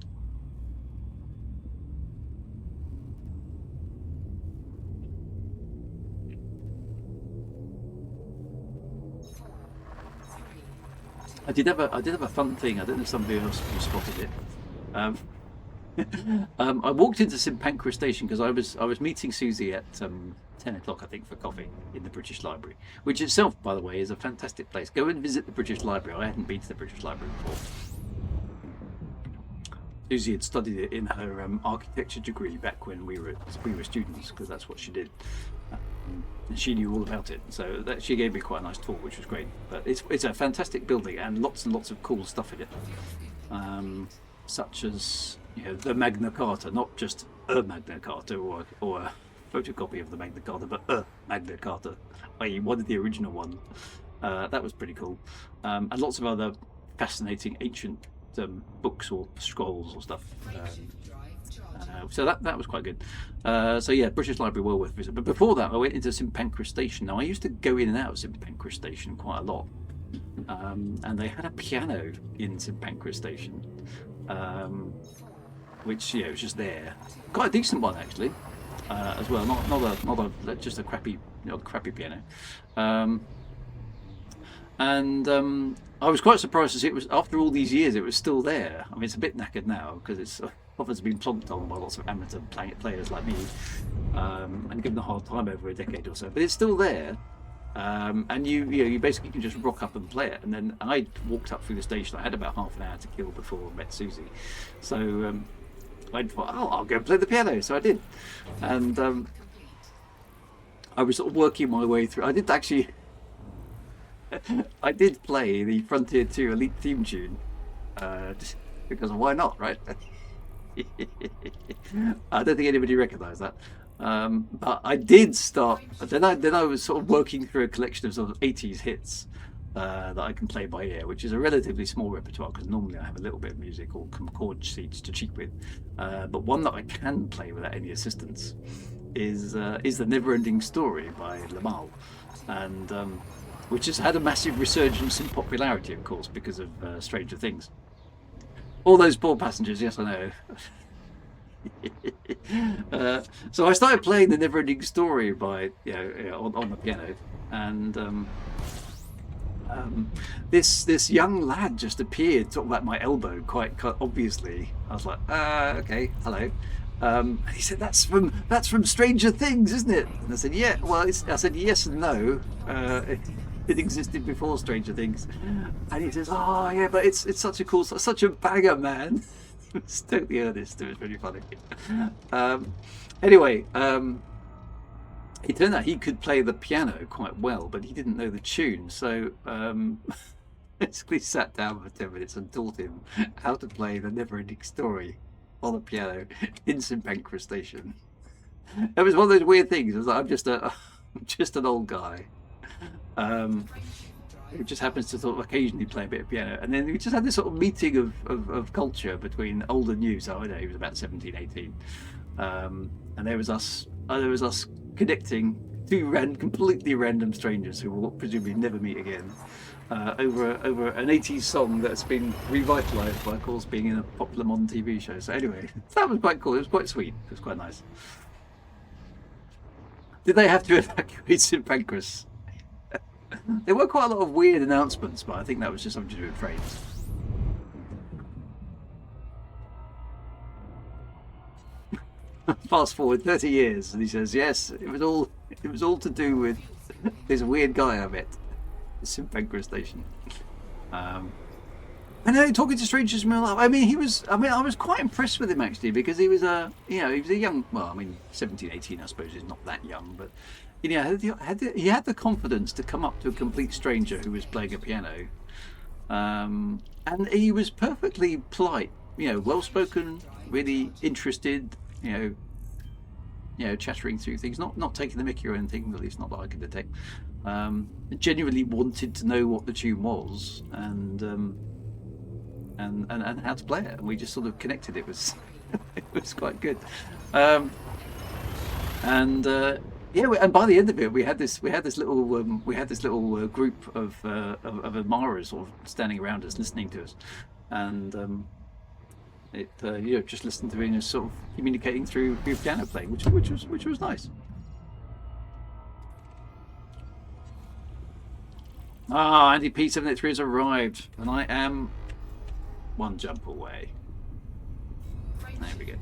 I did have a fun thing. I don't know if somebody else spotted it. I walked into St Pancras Station because I was meeting Susie at 10 o'clock, I think, for coffee in the British Library, which itself, by the way, is a fantastic place. Go and visit the British Library. I hadn't been to the British Library before. Susie had studied it in her architecture degree back when we were students, because that's what she did. And she knew all about it, so she gave me quite a nice tour, which was great. But it's a fantastic building and lots of cool stuff in it, such as the Magna Carta, not just a Magna Carta or a photocopy of the Magna Carta, but a Magna Carta, i.e. one of the original one. That was pretty cool, and lots of other fascinating ancient books or scrolls or stuff. So that was quite good. So yeah, British Library, well worth visiting. But before that, I went into St Pancras Station. Now I used to go in and out of St Pancras Station quite a lot, and they had a piano in St Pancras Station, which was just there, quite a decent one actually, as well. Not just a crappy piano. And I was quite surprised to see it was, after all these years, it was still there. I mean, it's a bit knackered now because it's obviously been plonked on by lots of amateur players like me, and given a hard time over a decade or so. But it's still there, and you basically can just rock up and play it. And then I walked up through the station. I had about half an hour to kill before I met Susie, so I thought, I'll go and play the piano. So I did, and I was sort of working my way through. I did actually. I did play the Frontier 2 Elite theme tune, just because why not, right? I don't think anybody recognised that, but I did start. Then I was sort of working through a collection of sort of 80s hits that I can play by ear, which is a relatively small repertoire because normally I have a little bit of music or chord sheets to cheat with. But one that I can play without any assistance is the Never-Ending Story by Lamal, and which has had a massive resurgence in popularity, of course, because of Stranger Things. All those poor passengers, yes, I know. So I started playing the Never-Ending Story by on the piano, and this young lad just appeared sort of at my elbow, quite obviously. I was like, okay, hello. And he said, "That's from Stranger Things, isn't it?" And I said, "Yeah." Well, I said yes and no. It existed before Stranger Things, and he says, "Oh yeah, but it's such a banger, man." It's totally earnest. It was really funny. Anyway, it turned out he could play the piano quite well, but he didn't know the tune. So basically sat down for 10 minutes and taught him how to play the Never-Ending Story on the piano in St Pancras Station. It was one of those weird things. It was like, I'm just an old guy who just happens to sort of occasionally play a bit of piano. And then we just had this sort of meeting of culture between old and new. So I know he was about 17, 18. And there was us connecting two completely random strangers who will presumably never meet again over an 80s song that's been revitalised by, of course, being in a popular modern TV show. So anyway, that was quite cool. It was quite sweet. It was quite nice. Did they have to evacuate St Pancras? There were quite a lot of weird announcements, but I think that was just something to do with frames. Fast forward 30 years, and he says, "Yes, it was all to do with this weird guy I met at St Pancras station." And then talking to strangers in real life. I was quite impressed with him actually, because he was he was a young, well, I mean, 17, 18, I suppose is not that young, but he had the confidence to come up to a complete stranger who was playing a piano, and he was perfectly polite, well spoken, really interested, chattering through things, not taking the mickey or anything, at least not that I could detect. Genuinely wanted to know what the tune was and how to play it, and we just sort of connected. It was it was quite good. And by the end of it, we had this little group of admirers sort of standing around us, listening to us, and just listening to us sort of communicating through piano playing, which was nice. Andy P783 has arrived, and I am one jump away. There we go.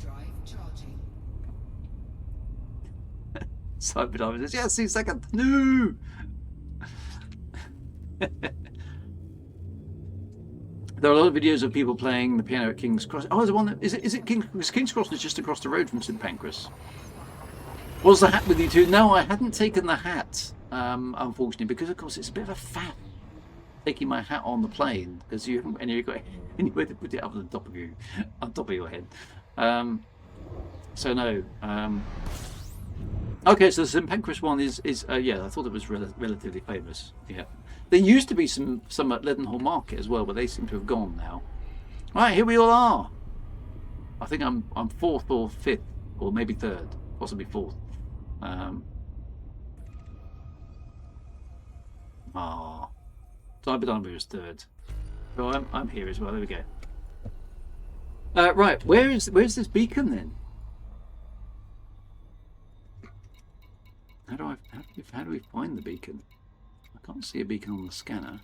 Simon Diamond says, "Yes, 2 seconds." No. There are a lot of videos of people playing the piano at King's Cross. Oh, there's one that is it King's Cross is just across the road from St Pancras. Was the hat with you too? No, I hadn't taken the hat, unfortunately, because of course it's a bit of a faff taking my hat on the plane, because you haven't got anywhere to put it up on the top of your head. So no. Okay, so the St Pancras one is yeah, I thought it was relatively famous. Yeah, there used to be some at Leadenhall Market as well, but they seem to have gone now. Right, here we all are. I think I'm fourth or fifth, or maybe third, possibly fourth. Cyberdiver is third. So I'm here as well. There we go. Right, where's this beacon then? How do we find the beacon? I can't see a beacon on the scanner.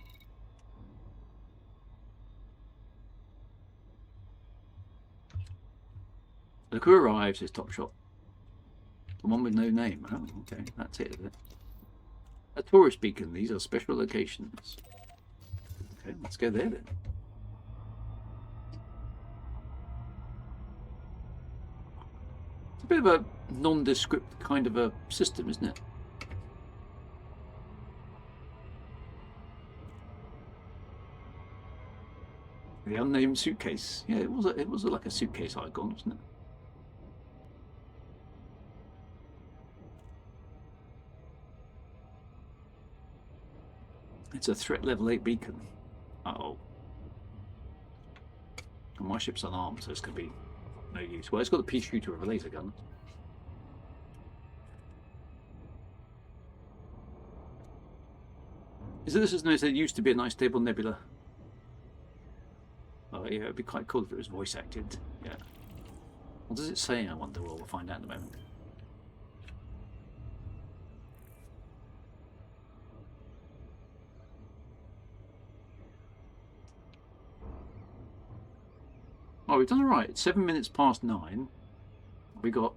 Look who arrives, is Top Shot. The one with no name. Oh, okay, that's it, is it? A tourist beacon. These are special locations. Okay, let's go there then. It's a bit of a nondescript kind of a system, isn't it? The unnamed suitcase. Yeah, it was like a suitcase icon, wasn't it? It's a threat level 8 beacon. Uh-oh. And my ship's unarmed, so it's going to be no use. Well, it's got the pea shooter of a laser gun. Is this as nice? There used to be a nice stable nebula. Oh yeah, it'd be quite cool if it was voice acted. Yeah. What does it say? I wonder. Well, we'll find out in a moment. Oh, we've done all right. It's 7 minutes past 9. We got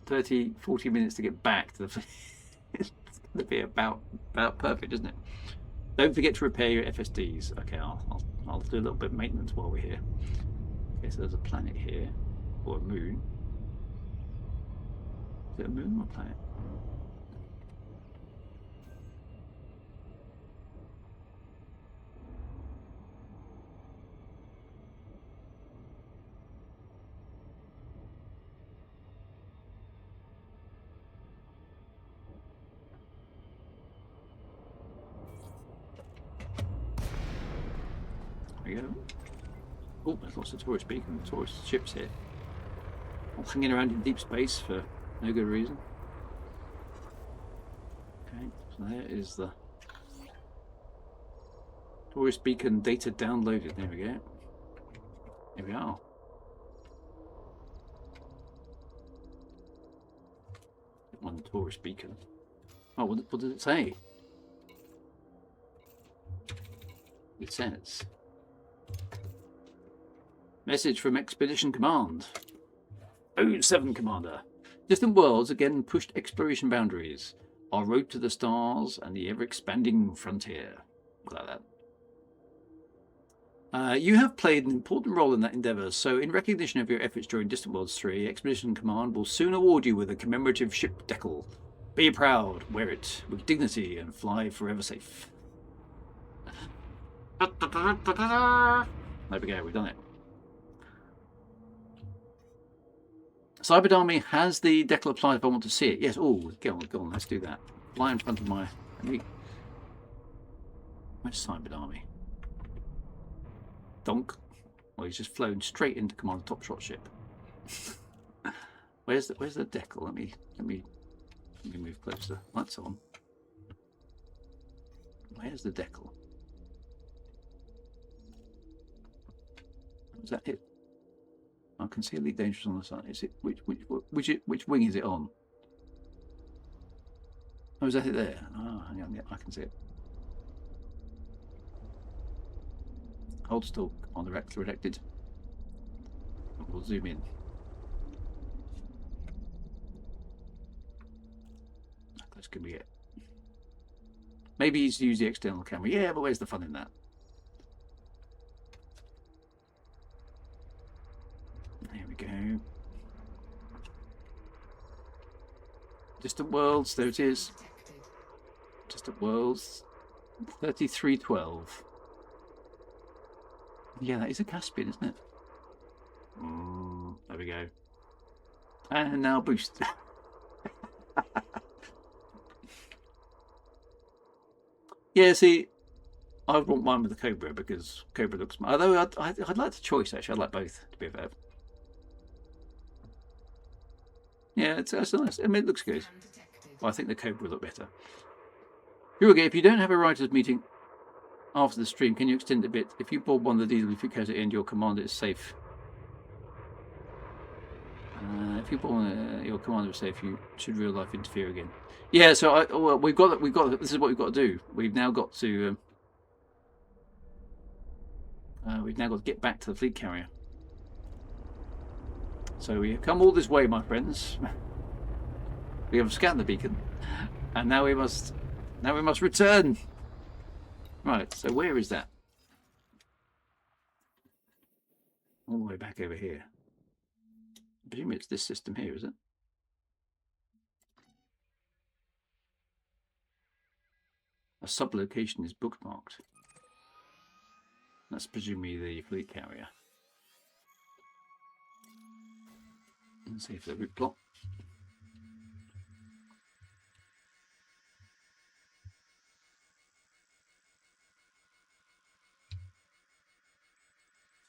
30, 40 minutes to get back to the. It's going to be about perfect, isn't it? Don't forget to repair your FSDs. Okay, I'll do a little bit of maintenance while we're here. Okay, so there's a planet here, or a moon. Is it a moon or a planet? we go. Oh, there's lots of tourist beacons, tourist ships here. All hanging around in deep space for no good reason. Okay, so there is the tourist beacon data downloaded. There we go. Here we are. One tourist beacon. Oh, what does it say? It says, message from Expedition Command. 07 Commander. Distant worlds again pushed exploration boundaries. Our road to the stars and the ever-expanding frontier. Like that. You have played an important role in that endeavour, so in recognition of your efforts during Distant Worlds 3, Expedition Command will soon award you with a commemorative ship decal. Be proud, wear it with dignity, and fly forever safe. There we go, we've done it. Cyber Army has the decal applied if I want to see it. Yes, oh, go on, let's do that. Fly in front of my... Where's Cyber Army? Donk. Well, he's just flown straight into Commander Top Shot ship. Where's the decal? Let me move closer. Lights on. Where's the decal? Is that it? I can see Elite Dangerous on the side. Is it which wing is it on? Oh, is that it there? Oh, hang on, yeah, I can see it. Hold still on the rejected. We'll zoom in. How close can we get? Maybe he's used the external camera. Yeah, but where's the fun in that? There we go. Distant Worlds, there it is. Distant Worlds, 3312. Yeah, that is a Caspian, isn't it? There we go. And now boost. Yeah, see, I want mine with the Cobra because Cobra looks... Although I'd like the choice, actually. I'd like both, to be fair. Yeah, it's nice. I mean, it looks good. Well, I think the Cobra will look better. Here we go. If you don't have a writers' meeting after the stream, can you extend it a bit? If you board one of the diesel, if you catch it in, your commander is safe. If you board your commander is safe, you should real life interfere again. Yeah. So well, we've got. This is what we've got to do. We've now got to. We've now got to get back to the fleet carrier. So we have come all this way, my friends. We have scanned the beacon, and now we must return. Right. So where is that? All the way back over here. I presume it's this system here, is it? A sublocation is bookmarked. That's presumably the fleet carrier. Let's see if the route plot.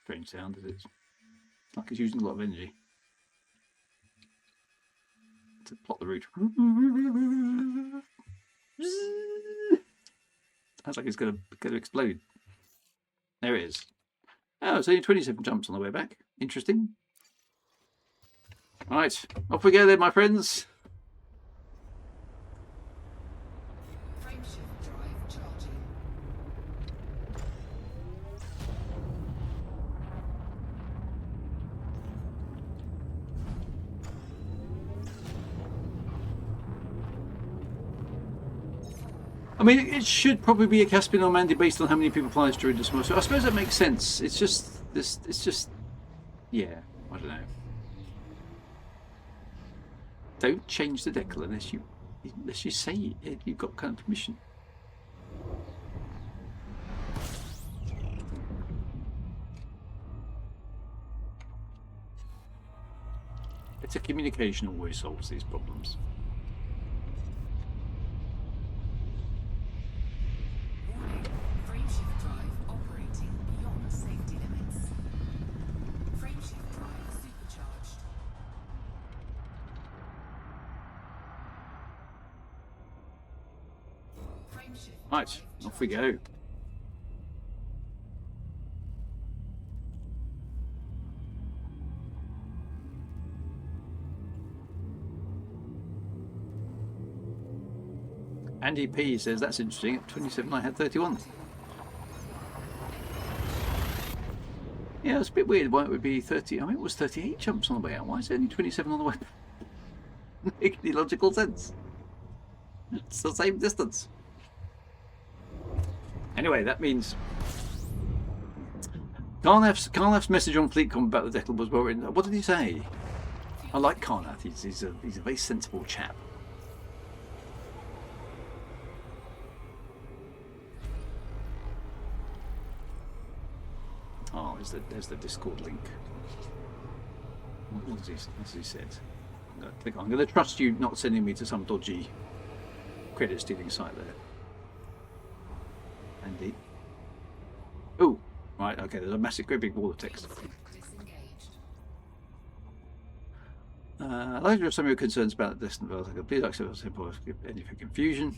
Strange sound, is it? It's like it's using a lot of energy to plot the route. Sounds like it's going to explode. There it is. Oh, it's only 27 jumps on the way back. Interesting. Right, off we go then, my friends. Frameshift drive charging. I mean, it should probably be a Caspian or Mandy based on how many people fly during the summer. So I suppose that makes sense. It's just this. It's just, yeah. I don't know. Don't change the decal unless you say you've got kind of permission. Better communication always solves these problems. Warning, frameshift drive operating beyond safety. Right, off we go. Andy P says that's interesting. At 27, I had 31. Yeah, it's a bit weird why it would be 30. I mean, it was 38 jumps on the way out. Why is it only 27 on the way back? Doesn't make any logical sense. It's the same distance. Anyway, that means Karnaf's message on FleetCom about the Declan was well written. What did he say? I like Karnaf. He's a very sensible chap. Oh, there's the Discord link. What has he said? I'm going to trust you not sending me to some dodgy credit stealing site there. Andy. Oh, right, okay, there's a massive, great big wall of text. I'd like to have some of your concerns about the distant world. Please accept simple any for confusion.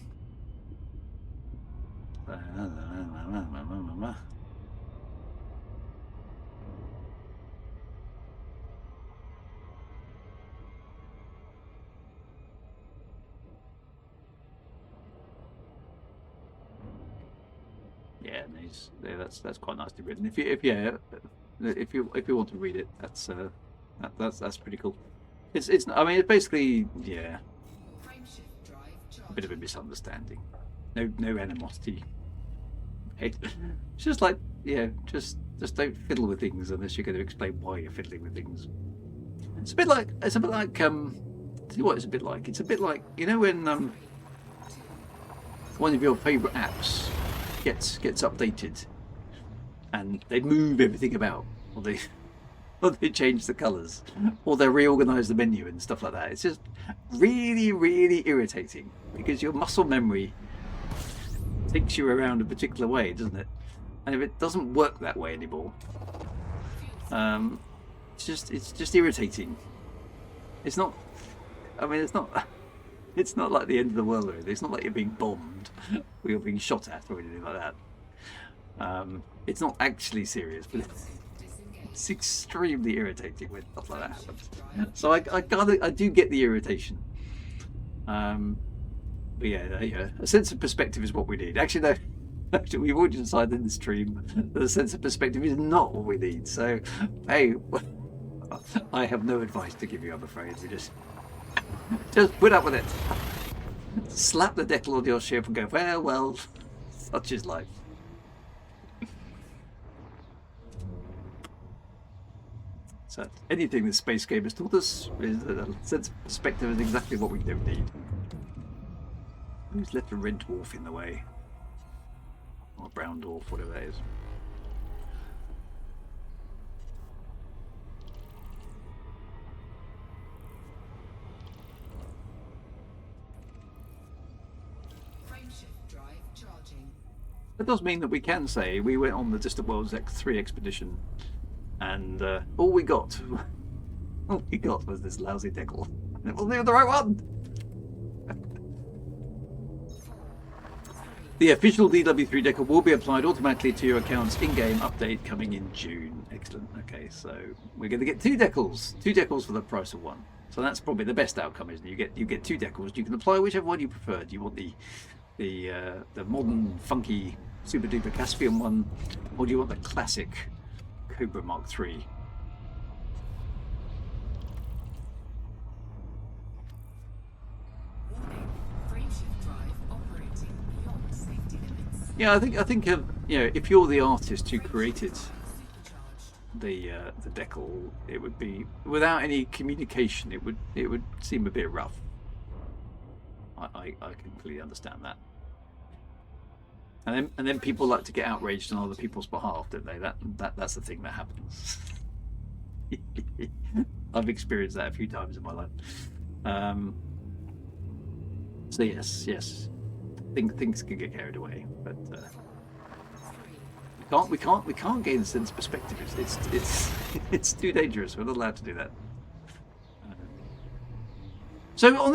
Yeah, that's quite nicely written. If you want to read it, that's pretty cool. It's I mean, it's basically, yeah, a bit of a misunderstanding. No animosity. It's just like, yeah, just don't fiddle with things unless you're going to explain why you're fiddling with things. It's a bit like tell you what it's a bit like. It's a bit like, you know, when one of your favourite apps gets updated and they move everything about, or they change the colours, or they reorganise the menu and stuff like that. It's just really, really irritating because your muscle memory takes you around a particular way, doesn't it? And if it doesn't work that way anymore, it's just irritating. It's not. I mean, it's not. It's not like the end of the world, really. It's not like you're being bombed or you're being shot at or anything like that. It's not actually serious, but it's extremely irritating when stuff like that happens. So I do get the irritation. But yeah, a sense of perspective is what we need. Actually, no, we've already decided in the stream that a sense of perspective is not what we need. So, hey, I have no advice to give you, I'm afraid. We just put up with it. Slap the decal on your ship and go, well, such is life. So anything the space game has taught us is that a sense of perspective is exactly what we don't need. Who's left a red dwarf in the way? Or a brown dwarf, whatever that is. That does mean that we can say we went on the Distant Worlds X3 expedition, and all we got was this lousy decal. And it wasn't even the right one. The official DW3 decal will be applied automatically to your account's in-game update coming in June. Excellent. Okay, so we're going to get two decals for the price of one. So that's probably the best outcome, isn't it? You get two decals. You can apply whichever one you prefer. Do you want the modern, funky, super duper Caspian one, or do you want the classic Cobra Mark III? Yeah, I think you know, if you're the artist who created the decal, it would be without any communication. It would seem a bit rough. I completely understand that. And then people like to get outraged on other people's behalf, don't they? That's the thing that happens. I've experienced that a few times in my life. So yes. Things can get carried away, but we can't gain a sense of perspective. It's too dangerous. We're not allowed to do that. So on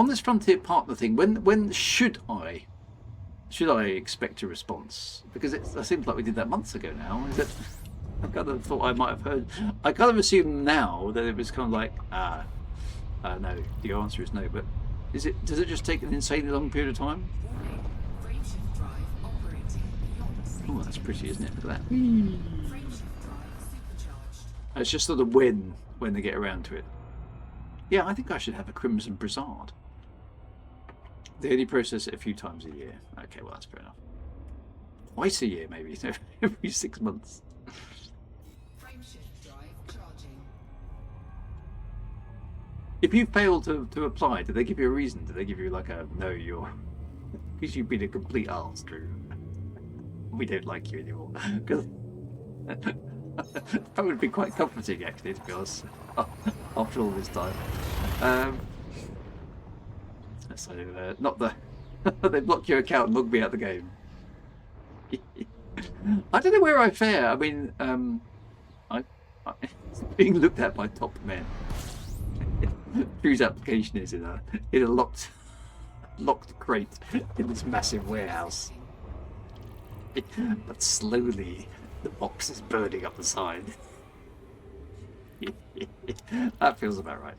this Frontier partner thing, when should I should I expect a response? Because it seems like we did that months ago now. Is it? I kind of thought I might have heard. I kind of assume now that it was kind of like, no. The answer is no. But is it? Does it just take an insanely long period of time? Warning. Frameshift drive operating beyond safety. Oh, that's pretty, isn't it? Look at that. Frameshift drive supercharged. It's just sort of when they get around to it. Yeah, I think I should have a Crimson Brizard. They only process it a few times a year. Okay, well, that's fair enough. Twice a year, maybe. Every 6 months. Frameshift drive charging. If you fail to apply, do they give you a reason? Do they give you like a, no, you're... Because you've been a complete arse, Drew. We don't like you anymore. Because that would be quite comforting, actually, to be honest, after all this time. So, not the... they block your account and log me out of the game. I don't know where I fare. I mean, I being looked at by top men. Drew's application is in a locked crate in this massive warehouse. But slowly, the box is burning up the side. That feels about right.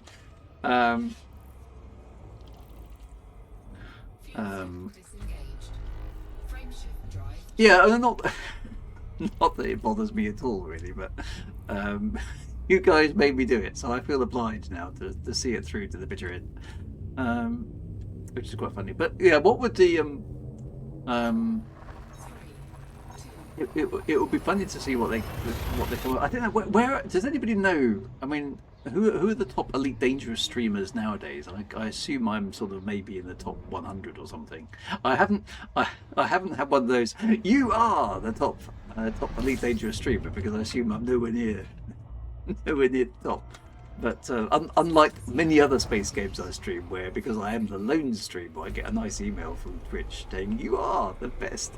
Disengaged. Frameshift drive. Yeah, not that it bothers me at all, really, but you guys made me do it, so I feel obliged now to see it through to the bitter end, which is quite funny. But yeah, what would the it would be funny to see what they come. I don't know where does anybody know? I mean, who are the top elite dangerous streamers nowadays? I assume I'm sort of maybe in the top 100 or something. I haven't had one of those. You are the top elite dangerous streamer, because I assume I'm nowhere near the top. But unlike many other space games I stream, where because I am the lone streamer, I get a nice email from Twitch saying you are the best,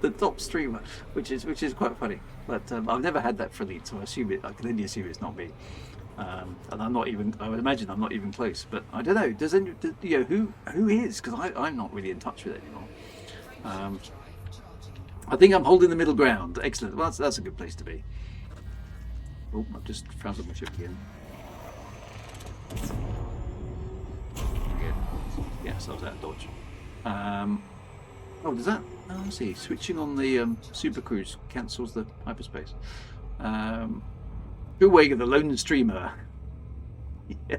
the top streamer, which is quite funny. But I've never had that for elite, so I can only assume it's not me. And I'm not even. I would imagine I'm not even close. But I don't know. Who is? Because I'm not really in touch with it anymore. I think I'm holding the middle ground. Excellent. Well, that's a good place to be. Oh, I've just frazzled my ship again. Yeah, so I was out of dodge. Does that? Oh, I see. Switching on the Super Cruise cancels the hyperspace. Good way of the lone streamer. Yeah.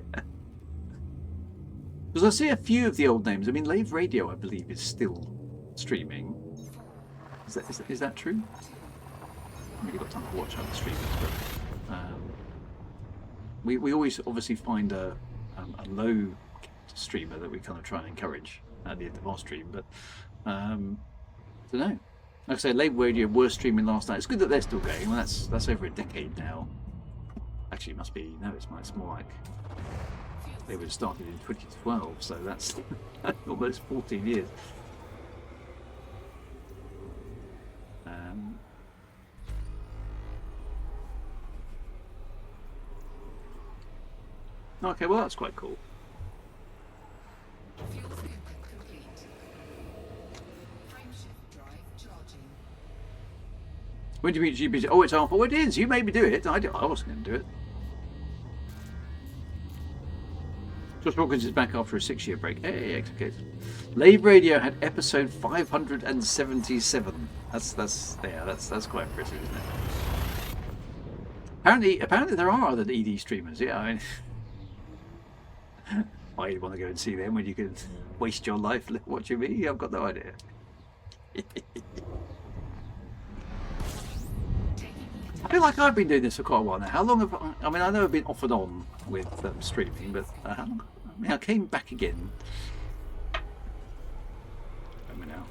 Because I see a few of the old names. I mean, Lave Radio, I believe, is still streaming. Is that true? I haven't really got time to watch other streamers, but we always obviously find a low streamer that we kind of try and encourage at the end of our stream. But I don't know. Like I say, Lave Radio were streaming last night. It's good that they're still going. Well, that's over a decade now. Actually, it must be. No, it's more like they were started in 2012, so that's almost 14 years. Okay, well that's quite cool. Fuel scooping complete. Frameshift drive charging. When do you meet GPC? Oh, it's half. Oh, it is. You made me do it. I wasn't going to do it. Josh Hawkins is back after a 6-year break. Hey, excellent. Lave Radio had episode 577. That's quite impressive, isn't it? Apparently there are other ED streamers. Yeah, I mean, why you want to go and see them when you can waste your life watching me? I've got no idea. I feel like I've been doing this for quite a while now. How long have I mean, I know I've been off and on with streaming, but how long? I mean, I came back again. Let me know.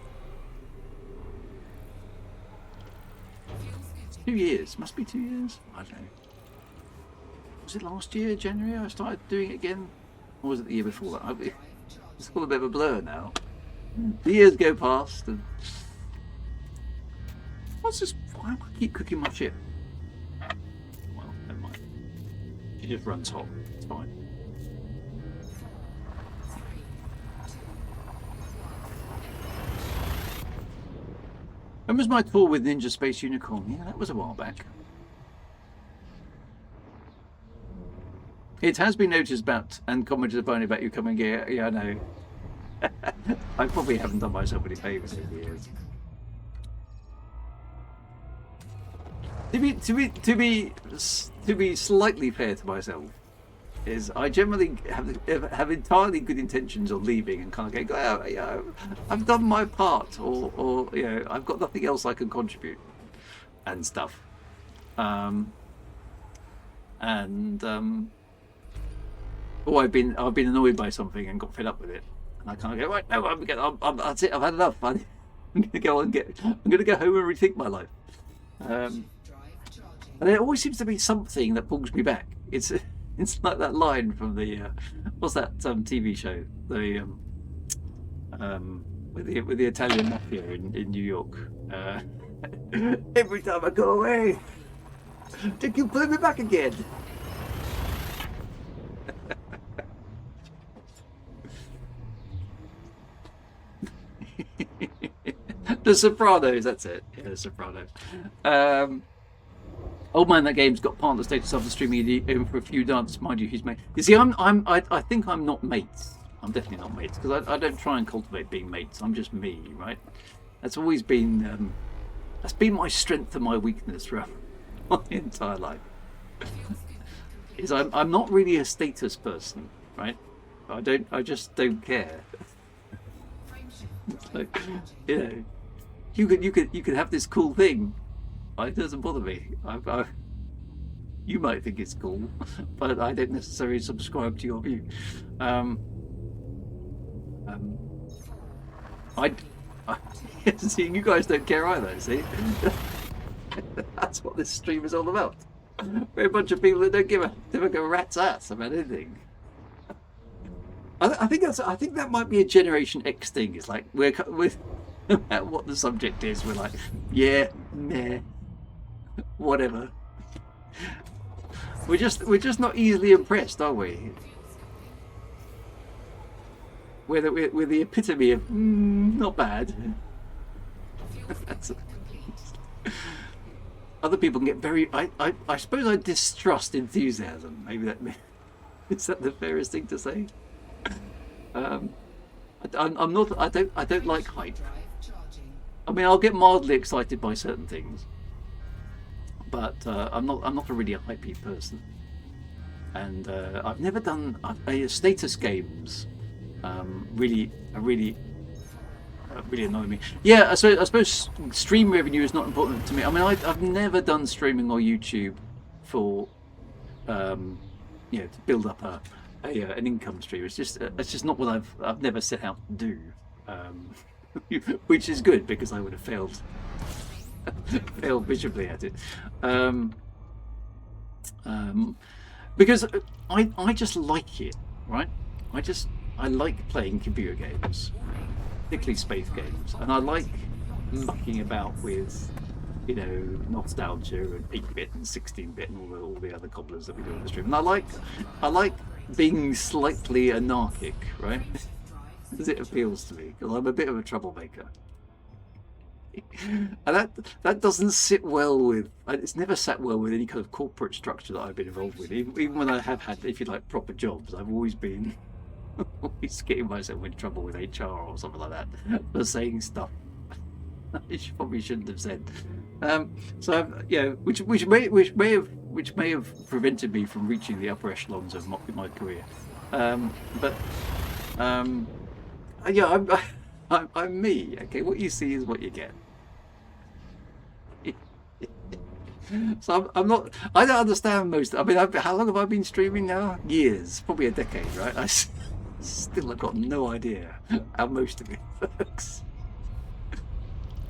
2 years. Must be 2 years. I don't know. Was it last year, January, I started doing it again? Or was it the year before that? It's all a bit of a blur now. The years go past and... What's this? Why do I keep cooking my ship? Well, never mind. She just runs hot. It's fine. When was my tour with Ninja Space Unicorn? Yeah, that was a while back. It has been noticed about and commented upon about you coming here. Yeah, I know. I probably haven't done myself any favours over the years. To be slightly fair to myself, is I generally have entirely good intentions of leaving and kind of going, oh, yeah, I've done my part, or you know, I've got nothing else I can contribute, and stuff. Or I've been annoyed by something and got fed up with it, and I kind of go, right, no, that's it, I've had enough. I'm gonna go home and rethink my life. And there always seems to be something that pulls me back. It's like that line from the what's that TV show, the with the Italian mafia in New York. Every time I go away, they keep pulling me back again. The Sopranos, that's it. Yeah, The Sopranos. Oh man, that game's got partner status after streaming in for a few dance. Mind you, he's mate. You see, I think I'm not mates. I'm definitely not mates because I don't try and cultivate being mates. I'm just me, right? That's always been that's been my strength and my weakness throughout my entire life. Is I'm not really a status person, right? I just don't care. So, you know, you could have this cool thing. It doesn't bother me. You might think it's cool, but I don't necessarily subscribe to your view. See, you guys don't care either. See, that's what this stream is all about. We're a bunch of people that don't give a rat's ass about anything. I think that might be a Generation X thing. It's like we're no matter what the subject is, we're like, yeah, meh, whatever. We're just not easily impressed, are we? We're the epitome of not bad. Other people can get very. I suppose I distrust enthusiasm. Maybe is that the fairest thing to say? I'm not. I don't like hype. I mean, I'll get mildly excited by certain things, but I'm not really a hypey person. And I've never done status games. Really annoy me. Yeah, I suppose stream revenue is not important to me. I mean, I've never done streaming or YouTube for to build up an income stream. It's just not what I've never set out to do, which is good because I would have failed miserably at it. Because I just like it, right? I like playing computer games, particularly space games, and I like mucking about with, nostalgia and 8-bit and 16-bit and all the other cobblers that we do on the stream. And I like being slightly anarchic, right? Because it appeals to me, because I'm a bit of a troublemaker. And that doesn't sit well with. It's never sat well with any kind of corporate structure that I've been involved with. Even when I have had, if you like, proper jobs, I've always been getting myself in trouble with HR or something like that for saying stuff I probably shouldn't have said. Which may have prevented me from reaching the upper echelons of my career. I'm me. Okay, what you see is what you get. So I'm not. I don't understand most. I mean, how long have I been streaming now? Years, probably a decade, right? I still have got no idea how most of it works.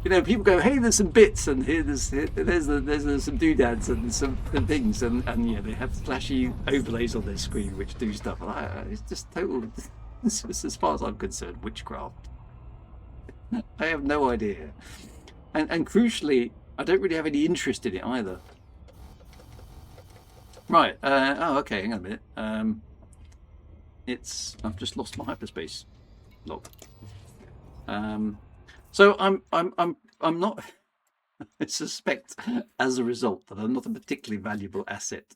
People go, "Hey, there's some bits, and there's some doodads and some things, and they have flashy overlays on their screen which do stuff." It's just total. As far as I'm concerned, witchcraft. I have no idea, and crucially, I don't really have any interest in it either. Right. Okay. Hang on a minute. I've just lost my hyperspace log. So I'm not. I suspect, as a result, that I'm not a particularly valuable asset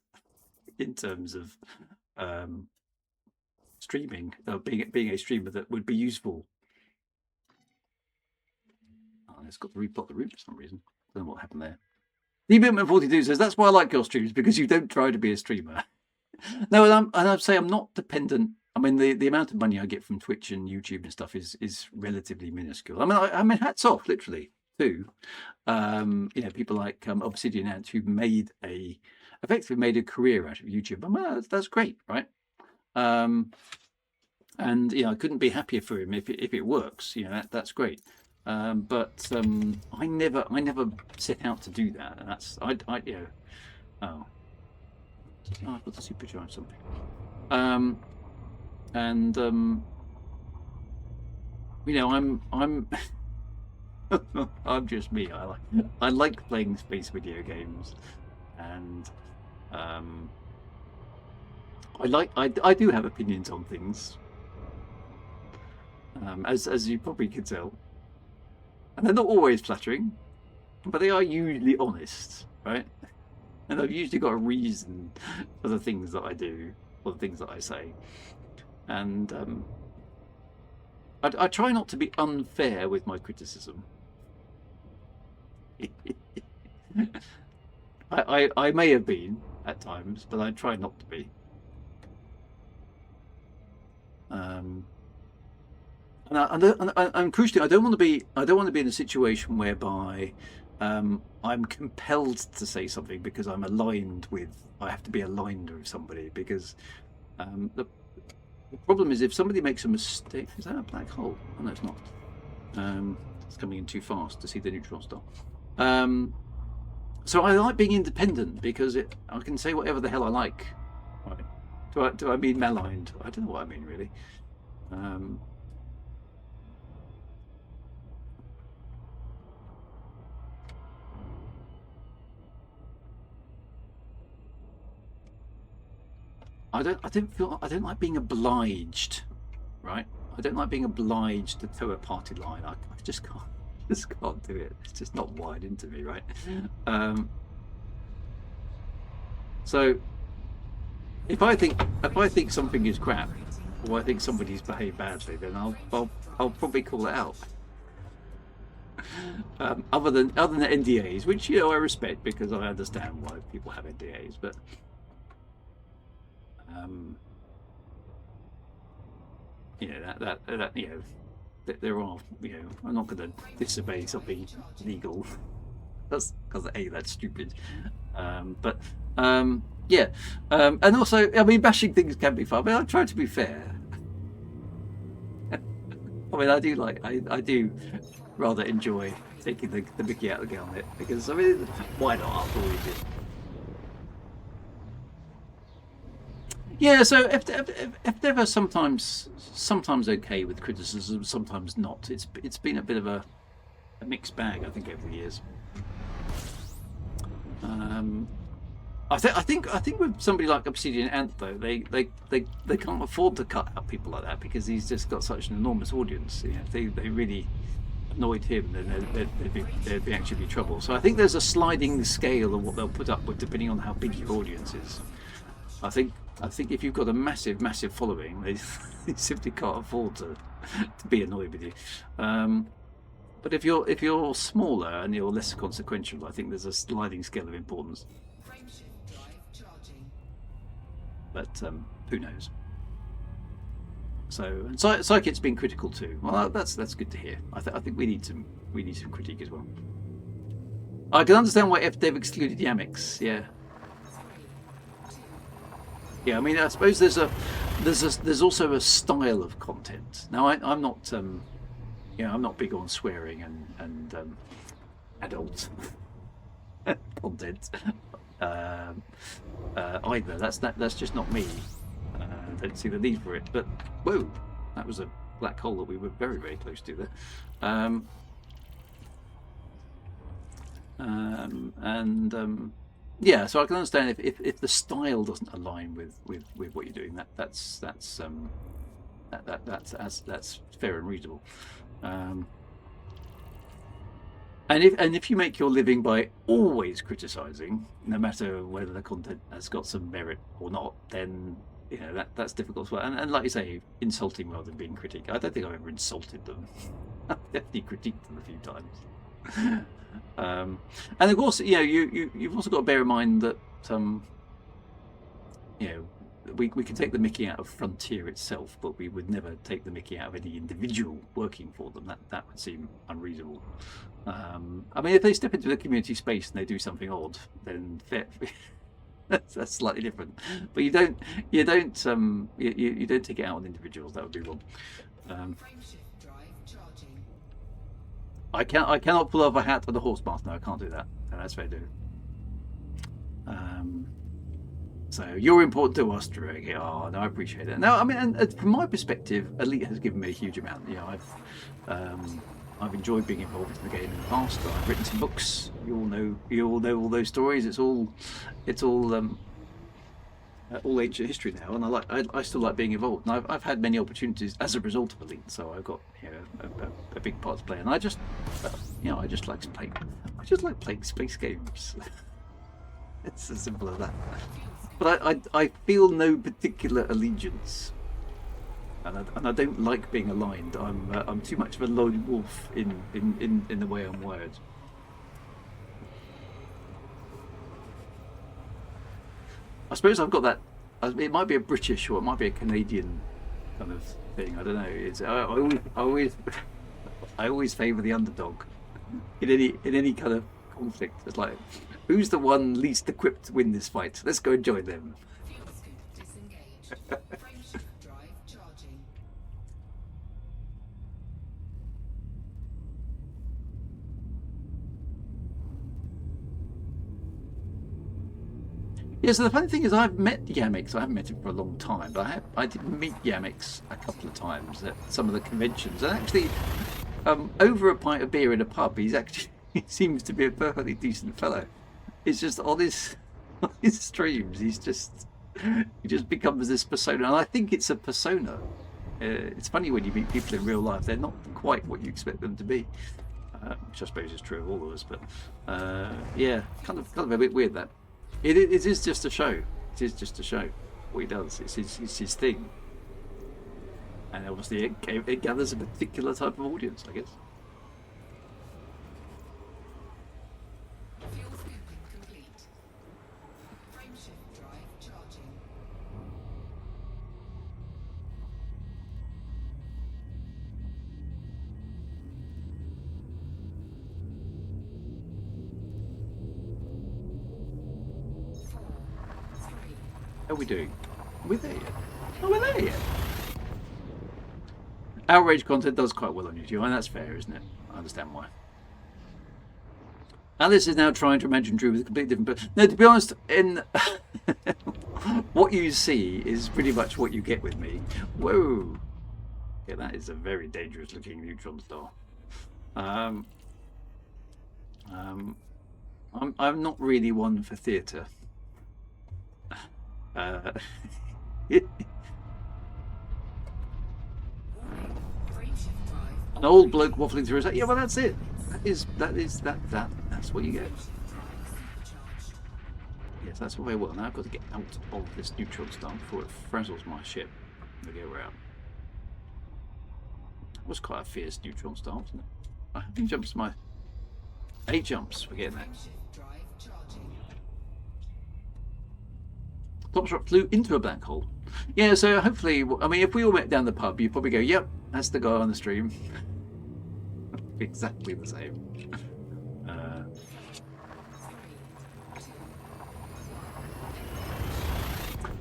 in terms of streaming, being a streamer that would be useful. Oh, it's got to replot the room for some reason. I don't know what happened there. Debutement42 says, that's why I like your streams, because you don't try to be a streamer. No, and I'd say I'm not dependent. I mean, the amount of money I get from Twitch and YouTube and stuff is relatively minuscule. I mean, hats off, literally, to people like Obsidian Ant, who effectively made a career out of YouTube. I mean, that's great, right? And I couldn't be happier for him if it works. That's great. But I never set out to do that, and that's I've got the supercharge something. I'm I'm just me. I like playing space video games, and I do have opinions on things, as you probably could tell, and they're not always flattering, but they are usually honest, right? And I've usually got a reason for the things that I do, or the things that I say. And I try not to be unfair with my criticism. I may have been at times, but I try not to be. And crucially, I don't want to be in a situation whereby I'm compelled to say something because I have to be aligned with somebody, because the problem is if somebody makes a mistake. Is that a black hole? Oh, no, it's not. It's coming in too fast to see the neutron star. So I like being independent because I can say whatever the hell I like. Right. Do I mean maligned? I don't know what I mean, really. I don't like being obliged, right? I don't like being obliged to toe a party line. I just can't do it. It's just not wired into me, right? So if I think something is crap, or I think somebody's behaved badly, then I'll probably call it out. Other than NDAs, which I respect because I understand why people have NDAs, but there are, I'm not going to disobey something legal. That's because that's stupid. And also, I mean, bashing things can be fun, but I try to be fair. I mean, I do rather enjoy taking the mickey out of the gauntlet, because I mean, why not after all we did? Yeah, so if they're sometimes okay with criticism, sometimes not. It's been a bit of a mixed bag, I think, over the years. I think with somebody like Obsidian Ant, though, they can't afford to cut out people like that, because he's just got such an enormous audience. If they really annoyed him, then there'd be actually trouble. So I think there's a sliding scale of what they'll put up with depending on how big your audience is. I think if you've got a massive following, they simply can't afford to be annoyed with you. But if you're smaller and you're less consequential, I think there's a sliding scale of importance. But who knows? So Psychit's been critical too. Well, that's good to hear. I think we need some critique as well. I can understand why FDev excluded Yamix. Yeah, I mean, I suppose there's also a style of content. Now, I'm not I'm not big on swearing and adult content either. That's just not me. I don't see the need for it. But whoa, that was a black hole that we were very, very close to there. Yeah, so I can understand if the style doesn't align with what you're doing, that's fair and reasonable. And if you make your living by always criticising, no matter whether the content has got some merit or not, then that's difficult as well. And like you say, insulting rather than being critic. I don't think I've ever insulted them. I've definitely critiqued them a few times. And of course, you've also got to bear in mind that we can take the mickey out of Frontier itself, but we would never take the mickey out of any individual working for them. That would seem unreasonable. I mean, if they step into the community space and they do something odd, then that's slightly different. But you don't take it out on individuals. That would be wrong. Frameshift drive charging. I cannot pull off a hat with a horse mask. No, I can't do that. No, that's fair do. So you're important to us, Drake. Oh, no, I appreciate it. No, I mean, and from my perspective, Elite has given me a huge amount. I've enjoyed being involved in the game in the past. I've written some books. You all know all those stories. It's all ancient history now, and I still like being involved. And I've had many opportunities as a result of Elite, so I've got a big part to play. And I just like playing space games. It's as simple as that. But I feel no particular allegiance, and I don't like being aligned. I'm too much of a lone wolf in the way I'm wired. I suppose I've got that. It might be a British or it might be a Canadian kind of thing. I don't know. I always favour the underdog in any kind of conflict. It's like, who's the one least equipped to win this fight? Let's go and join them. Fuel scoop disengaged. Frameshift drive charging. Yeah, so the funny thing is I've met Yamix. I haven't met him for a long time, but I did meet Yamix a couple of times at some of the conventions. And actually, over a pint of beer in a pub, he seems to be a perfectly decent fellow. It's just on his streams, he just becomes this persona, and I think it's a persona. It's funny when you meet people in real life; they're not quite what you expect them to be, which I suppose is true of all of us. But yeah, kind of a bit weird that. It is just a show. It is just a show. What he does, it's his thing, and obviously it gathers a particular type of audience, I guess. Fuel scooping complete. Frameshift drive charging. How are we doing? Are we there yet? Oh, we're there yet. Outrage content does quite well on YouTube, and that's fair, isn't it? I understand why. Alice is now trying to imagine Drew with a completely different. But no, to be honest, in what you see is pretty much what you get with me. Whoa! Yeah, that is a very dangerous-looking neutron star. I'm not really one for theatre. An old bloke waffling through his head. Yeah, well, that's it. That's what you get. Yes, that's very well. Now I've got to get out of this neutron star before it frazzles my ship. We go around. That was quite a fierce neutron star, wasn't it? How many jumps my 8 jumps? We're getting that. Topshot flew into a black hole. Yeah, so hopefully, I mean, if we all met down the pub, you'd probably go, yep, that's the guy on the stream. Exactly the same.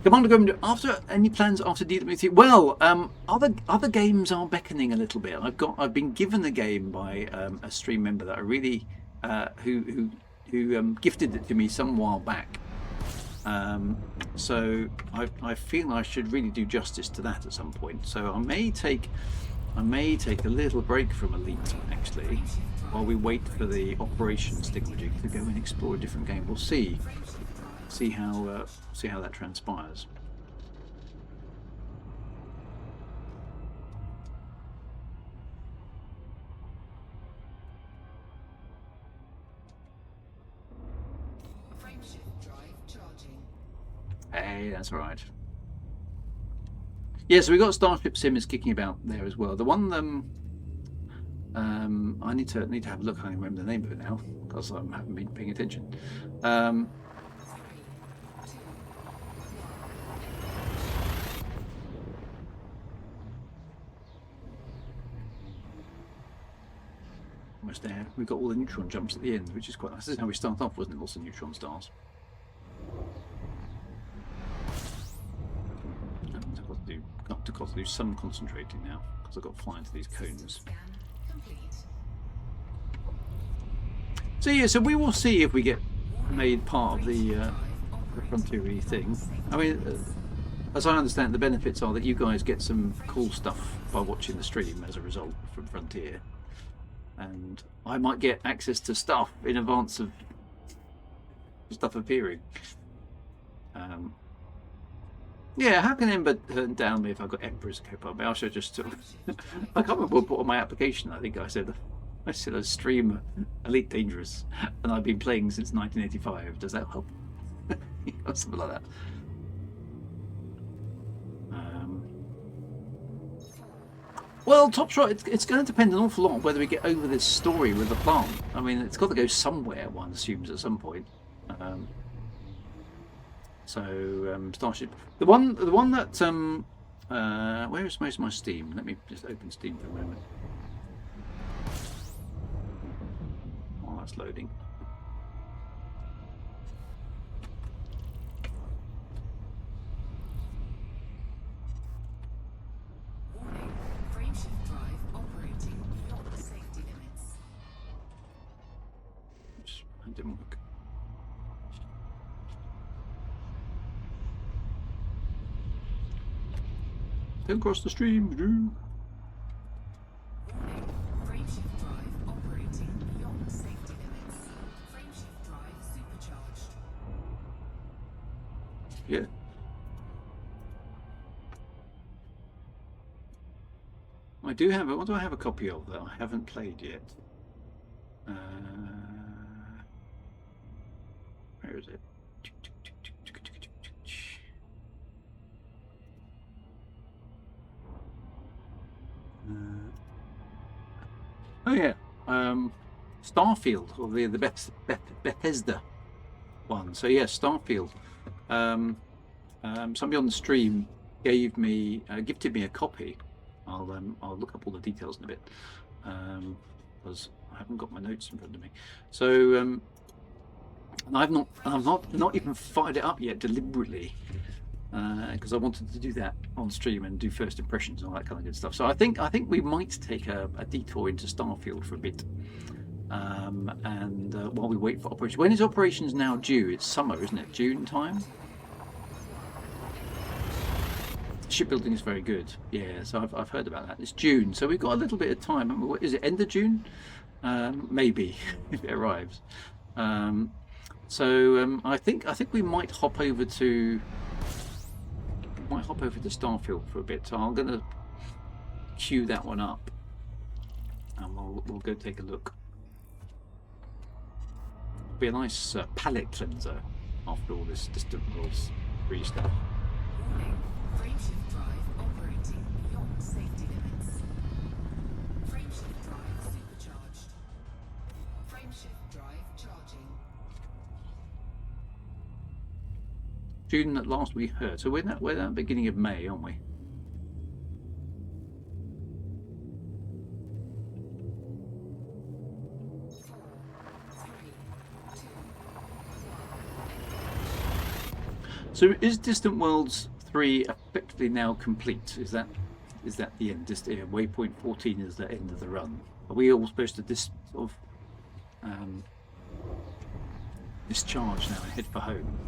Commander Grim, after any plans after DWC? Well, other games are beckoning a little bit. I've been given a game by a stream member that I really who gifted it to me some while back. So I feel I should really do justice to that at some point. So I may take a little break from Elite actually, while we wait for the operations thingamajig to go and explore a different game. We'll see how that transpires. Frameshift drive charging. Hey, that's all right. Yeah, so we got Starship Sim is kicking about there as well. The one I need to have a look. I can't remember the name of it now because I haven't been paying attention. 3, 2, Almost there. We've got all the neutron jumps at the end, which is quite nice. This is how we start off, wasn't it? Lots of neutron stars. I've got to do some concentrating now because I've got to fly into these cones. scan complete. So yeah, so we will see if we get made part of the Frontier thing. I mean, as I understand, the benefits are that you guys get some cool stuff by watching the stream as a result from Frontier, and I might get access to stuff in advance of stuff appearing. Yeah, how can Ember turn down me if I've got Ember as a co-pilot? I should just I can't remember what put on my application. I think I said a streamer, Elite Dangerous, and I've been playing since 1985. Does that help? Or something like that. Well, Top Shot, it's going to depend an awful lot on whether we get over this story with the plant. I mean, it's got to go somewhere, one assumes, at some point. Starship, the one that where is most of my Steam? Let me just open Steam for a moment. Oh, that's loading. Warning, frameshift drive operating beyond safety limits. Oops, that didn't work. Don't cross the stream, Drew. Warning, frameshift drive operating beyond safety limits. Frameshift drive supercharged. Yeah. I do have what do I have a copy of that I haven't played yet? Where is it? Oh yeah, Starfield, or the Bethesda one. So yeah, Starfield. Somebody on the stream gifted me a copy. I'll look up all the details in a bit because I haven't got my notes in front of me. So and I've not even fired it up yet deliberately. Because I wanted to do that on stream and do first impressions and all that kind of good stuff. So I think we might take a detour into Starfield for a bit, and while we wait for operations. When is operations now due? It's summer, isn't it? June time. Shipbuilding is very good. Yeah, so I've heard about that. It's June, so we've got a little bit of time. What is it? End of June? Maybe if it arrives. I think we might hop over to. Starfield for a bit, so I'm going to queue that one up and we'll go take a look. Be a nice palate cleanser after all this Distant Worlds 3 stuff. Warning, frameshift drive operating beyond safety limits. Frameshift drive supercharged. Frameshift drive charging. June at last we heard. So we're at the beginning of May, aren't we? So is Distant Worlds 3 effectively now complete? Is that the end? Just waypoint 14 is the end of the run. Are we all supposed to discharge now and head for home?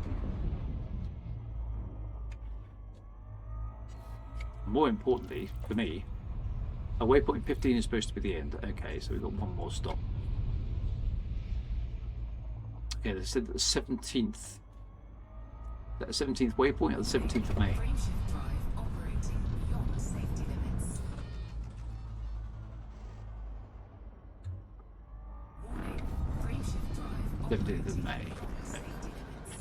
More importantly, for me, a waypoint 15 is supposed to be the end. Okay, so we've got one more stop. Okay, they said that the 17th. That the 17th waypoint or the 17th of May? Frameshift drive operating beyond safety limits. Warning, frameshift drive 17th of May. operating beyond safety limits.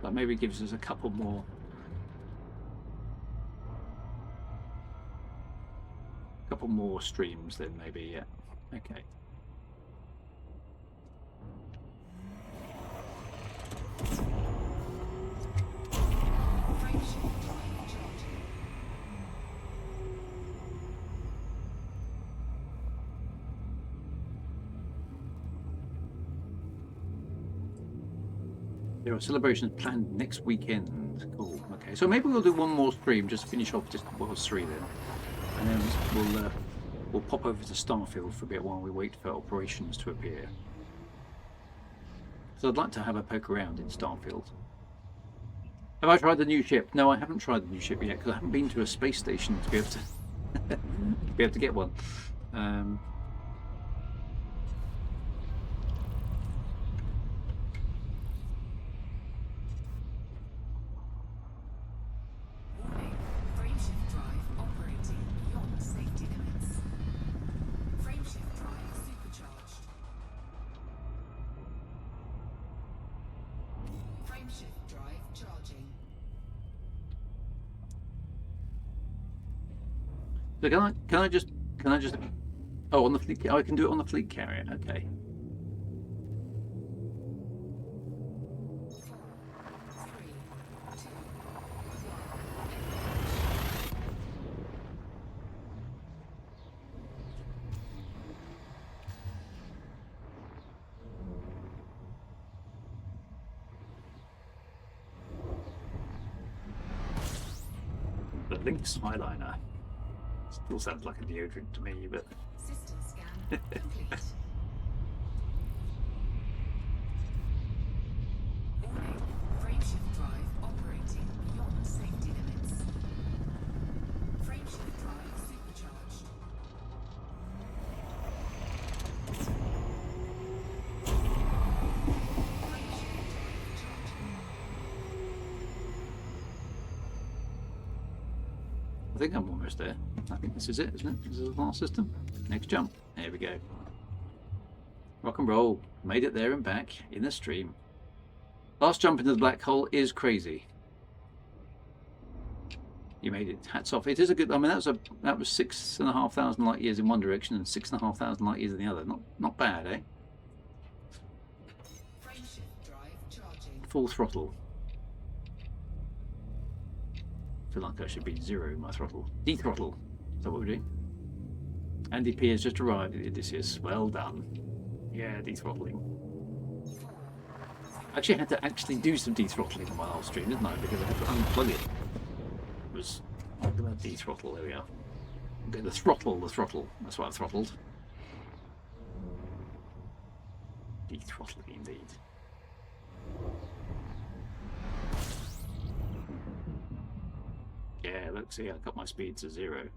That maybe gives us a couple more. Couple more streams then maybe, yeah. Okay. Frameshift drive charging. There are celebrations planned next weekend. Cool. Okay, so maybe we'll do one more stream, just finish off just well, 3 then, and then we'll pop over to Starfield for a bit while we wait for operations to appear. So I'd like to have a poke around in Starfield. Have I tried the new ship? No, I haven't tried the new ship yet because I haven't been to a space station to be able to get one. Warning. Frameshift drive operating beyond safety limits. Frameshift drive supercharged. Frameshift drive charging. So can I just oh, on the fleet, I can do it on the fleet carrier. Okay. 3, 2, 1. The Lynx Highliner. Still sounds like a deodorant to me, but System scan complete. Warning. Frameshift drive operating beyond safety limits. Frameshift drive supercharged. Frameshift drive charging. I think I'm almost there. I think this is it, isn't it? This is the last system. Next jump. There we go. Rock and roll. Made it there and back in the stream. Last jump into the black hole is crazy. You made it. Hats off. It is a good. I mean, that was 6,500 light years in one direction and 6,500 light years in the other. Not bad, eh? Frameshift drive charging. Full throttle. Feel like I should be zeroing my throttle. Dethrottle. Is that what we're doing? Andy P has just arrived at Odysseus. Well done. Yeah, dethrottling. I actually had to do some dethrottling on my last stream, didn't I? Because I had to unplug it. It was I'm gonna dethrottle. There we are. I'm going to throttle the throttle. That's what I throttled. Dethrottling indeed. Yeah, look, see, I got my speed to 0.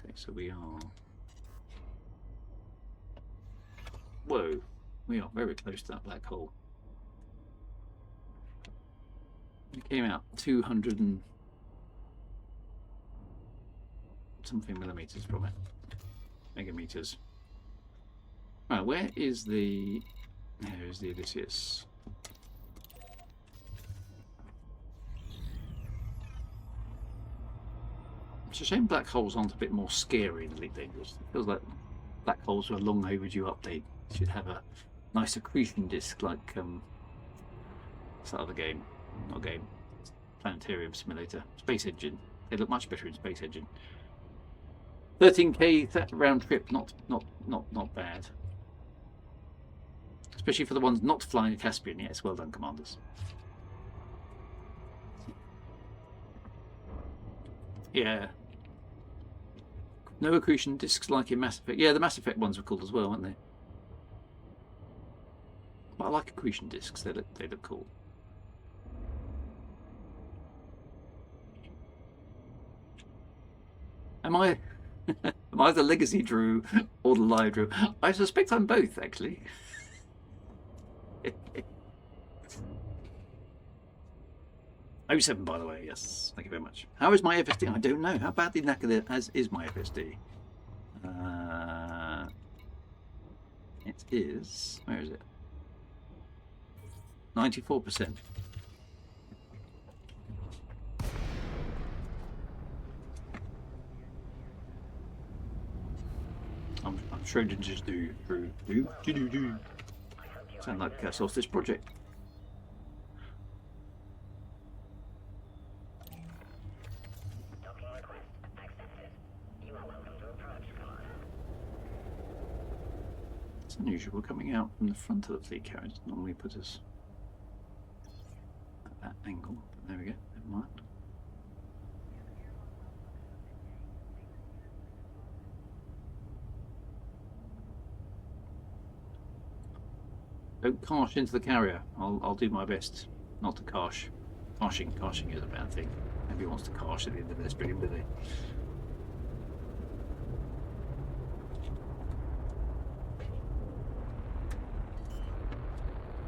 Okay, so we are... Whoa, we are very close to that black hole. It came out 200 and something millimeters from it. Megameters. Right, where is the... There's the Odysseus. It's a shame black holes aren't a bit more scary than Elite Dangerous. It feels like black holes are a long overdue update. It should have a nice accretion disk like what's that other game? Not game. Planetarium Simulator. Space Engine. They look much better in Space Engine. 13k round trip, not bad. Especially for the ones not flying a Caspian. Yes, well done, commanders. Yeah. No accretion discs like in Mass Effect. Yeah, the Mass Effect ones were cool as well, weren't they? But I like accretion discs. They look cool. Am I am I the legacy Drew or the live Drew? I suspect I'm both, actually. 07, by the way, yes. Thank you very much. How is my FSD? I don't know. How badly knackered as is my FSD? It is... Where is it? 94%. I'm sure to just do. Sound like a sausage project. It's unusual coming out from the front of the fleet carriage. Normally put us at that angle. But there we go. Never mind. Don't carsh into the carrier. I'll do my best not to carsh. Carshing is a bad thing. Nobody wants to carsh at the end of this stream, do they?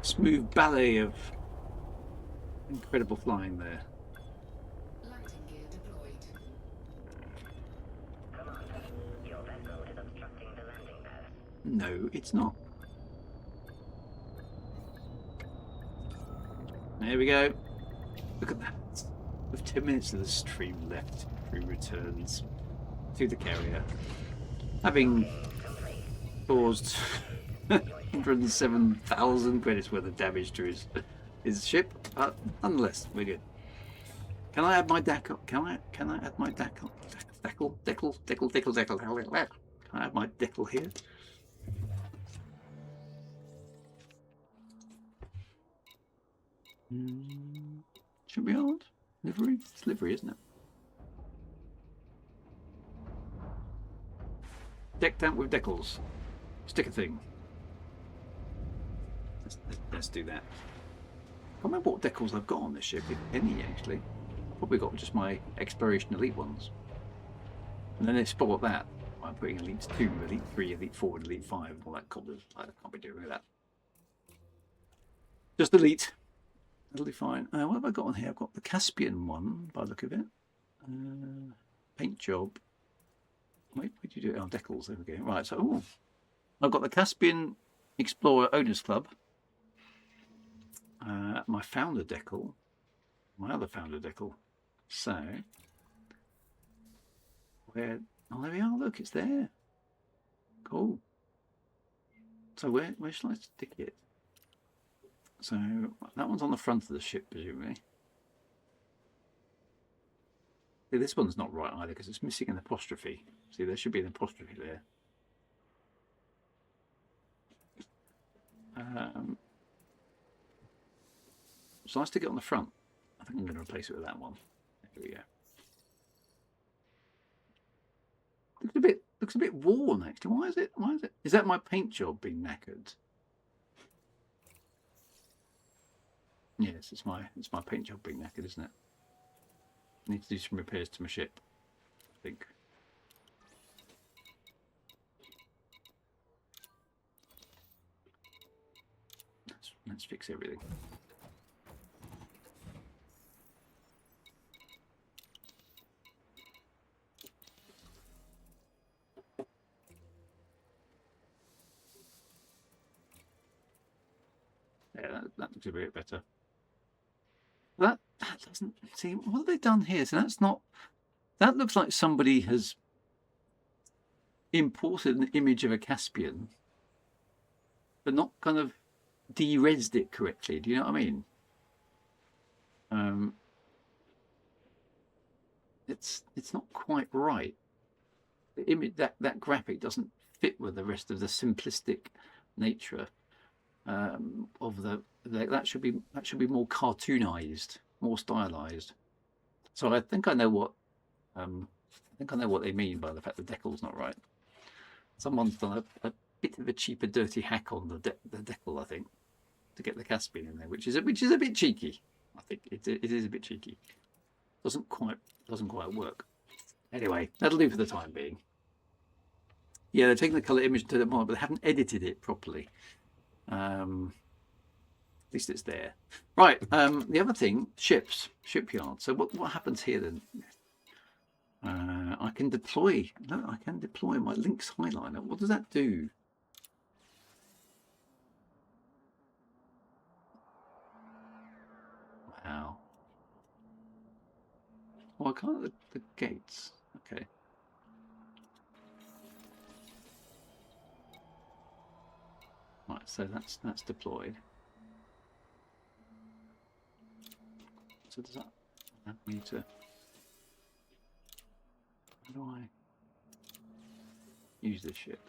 Smooth ballet of incredible flying there. Landing gear deployed. Your vessel is obstructing the landing pad. No, it's not. There we go. Look at that. With 10 minutes of the stream left, crew returns to the carrier, having caused 107,000 credits worth of damage to his ship. But nonetheless, we're good. Can I add my decal? Can I add my decal? Decal. Can I add my decal here? Should be hard. Livery? It's livery, isn't it? Decked out with decals. Stick a thing. Let's do that. I can't remember what decals I've got on this ship, if any actually. Probably got just my Exploration Elite ones. And then they spot that by putting Elite 2, Elite 3, Elite 4, and Elite 5, and all that cobblers. I can't be doing with that. Just Elite. That'll be fine. What have I got on here? I've got the Caspian one, by the look of it. Paint job. Wait, where did you do it? Oh, decals. There we go. Right, so I've got the Caspian Explorer Owners Club. My founder decal. My other founder decal. So, where? Oh, there we are. Look, it's there. Cool. So where shall I stick it? So that one's on the front of the ship, presumably. See, this one's not right either because it's missing an apostrophe. See, there should be an apostrophe there. So I stick it on the front. I think I'm going to replace it with that one. There we go. Looks a bit worn actually. Why is it? Is that my paint job being knackered? Yes, it's my paint job being knackered, isn't it? I need to do some repairs to my ship, I think. Let's fix everything. Yeah, that looks a bit better. That doesn't see what have they done here? So that's not. That looks like somebody has imported an image of a Caspian, but not kind of de-resed it correctly. Do you know what I mean? It's not quite right. The image that graphic doesn't fit with the rest of the simplistic nature of that should be more cartoonized, more stylized. So I think I know what they mean by the fact the decal's not right. Someone's done a bit of a cheaper, dirty hack on the decal, I think, to get the Caspian in there, which is a bit cheeky. I think it is a bit cheeky. Doesn't quite work. Anyway, that'll do for the time being. Yeah, they're taking the colour image to the model, but they haven't edited it properly. At least it's there. Right, the other thing, shipyard. So what happens here then? I can deploy my Lynx Highliner. What does that do? How? Oh, I can't. The gates. Okay. Right. So that's deployed. So does that? I need to. How do I use this shit?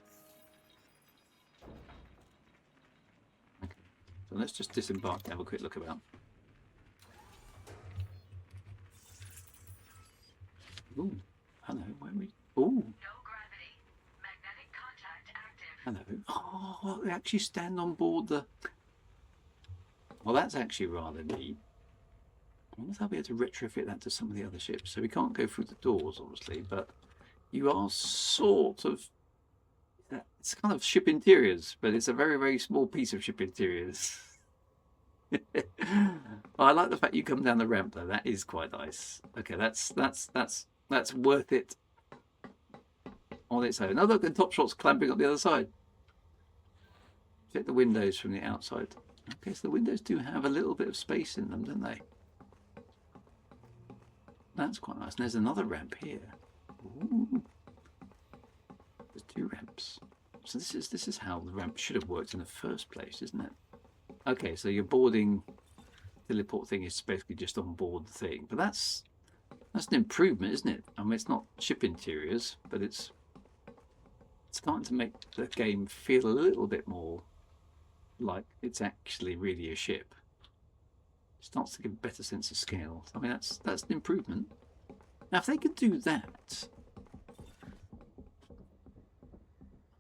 Okay. So let's just disembark and have a quick look about. Ooh, hello, where are we? Ooh, No gravity. Magnetic contact active. hello. Oh, they actually stand on board the... Well, that's actually rather neat. I wonder if I'll be able to retrofit that to some of the other ships. So we can't go through the doors, obviously, but you are sort of... It's kind of ship interiors, but it's a very, very small piece of ship interiors. I like the fact you come down the ramp, though. That is quite nice. Okay, that's worth it on its own. Oh, look, the top shot's clamping up the other side. Check the windows from the outside. Okay, so the windows do have a little bit of space in them, don't they? That's quite nice. And there's another ramp here. Ooh. There's two ramps. So this is how the ramp should have worked in the first place, isn't it? Okay, so your boarding teleport thing is basically just on board the thing, but that's an improvement, isn't it? I mean, it's not ship interiors, but it's starting to make the game feel a little bit more like it's actually really a ship. It starts to give a better sense of scale. I mean, that's an improvement. Now, if they could do that,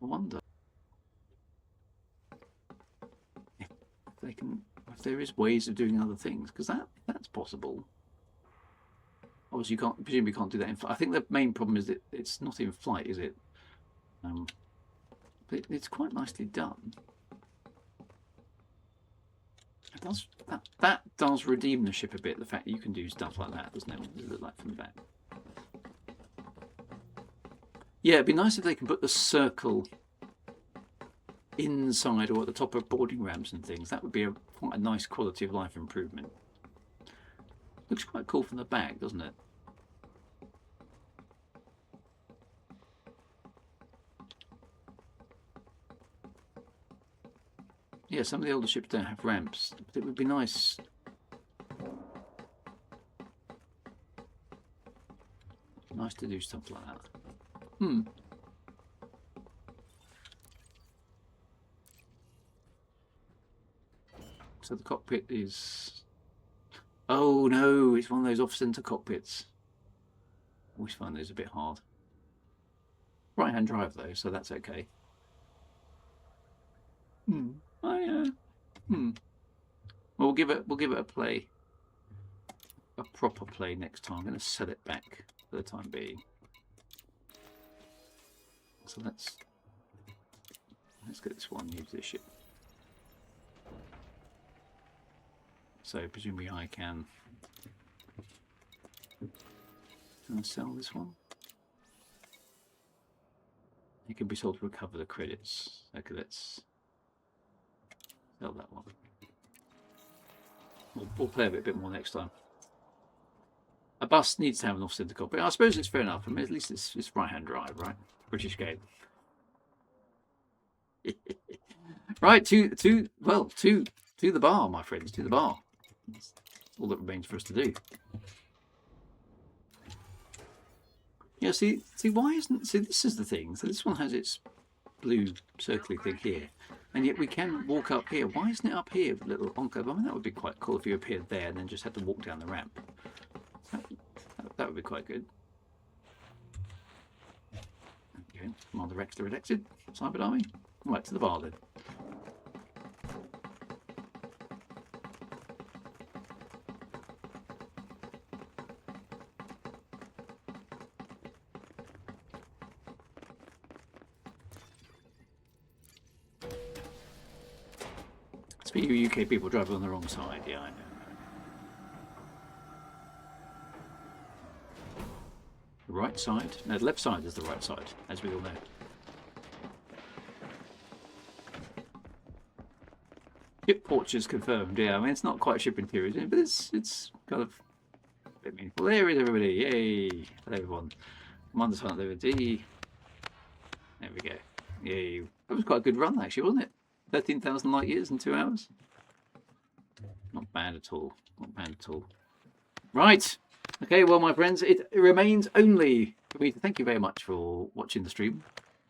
I wonder if they can, if there is ways of doing other things, because that's possible. Obviously, you can't, presumably, you can't do that in flight. I think the main problem is that it's not in flight, is it? But it's quite nicely done. It does, that does redeem the ship a bit. The fact that you can do stuff like that, doesn't it? What does it look like from the back? Yeah, it'd be nice if they can put the circle inside or at the top of boarding ramps and things. That would be quite a nice quality of life improvement. Looks quite cool from the back, doesn't it? Yeah, some of the older ships don't have ramps, but it would be nice. Nice to do stuff like that. So the cockpit is... Oh no, it's one of those off-center cockpits. Always find those a bit hard. Right-hand drive though, so that's okay. Well, we'll give it a play, a proper play next time. I'm going to set it back for the time being. So let's get this one. Use this ship. So presumably I can sell this one. It can be sold to recover the credits. Okay, let's sell that one. We'll play a bit more next time. A bus needs to have an off-center cockpit. I suppose it's fair enough. I mean, at least it's right-hand drive, right? British game. Right, to the bar, my friends, to the bar. That's all that remains for us to do. Yeah, see, why isn't... See, this is the thing. So this one has its blue circly thing here. And yet we can walk up here. Why isn't it up here with a little onker? I mean, that would be quite cool if you appeared there and then just had to walk down the ramp. That would be quite good. Okay, Commander Rexler elected. Cyber Army. Right, to the bar then. It's for you UK people driving on the wrong side, yeah, I know. The right side? No, the left side is the right side, as we all know. Ship porches confirmed. Yeah, I mean it's not quite ship interiors, but it's kind of a bit meaningful. There is everybody. Yay! Hello everyone. Minus 1 liberty. There we go. Yay! That was quite a good run actually, wasn't it? 13,000 light years in 2 hours. Not bad at all. Not bad at all. Right. Okay, well, my friends, it remains only for me to thank you very much for watching the stream.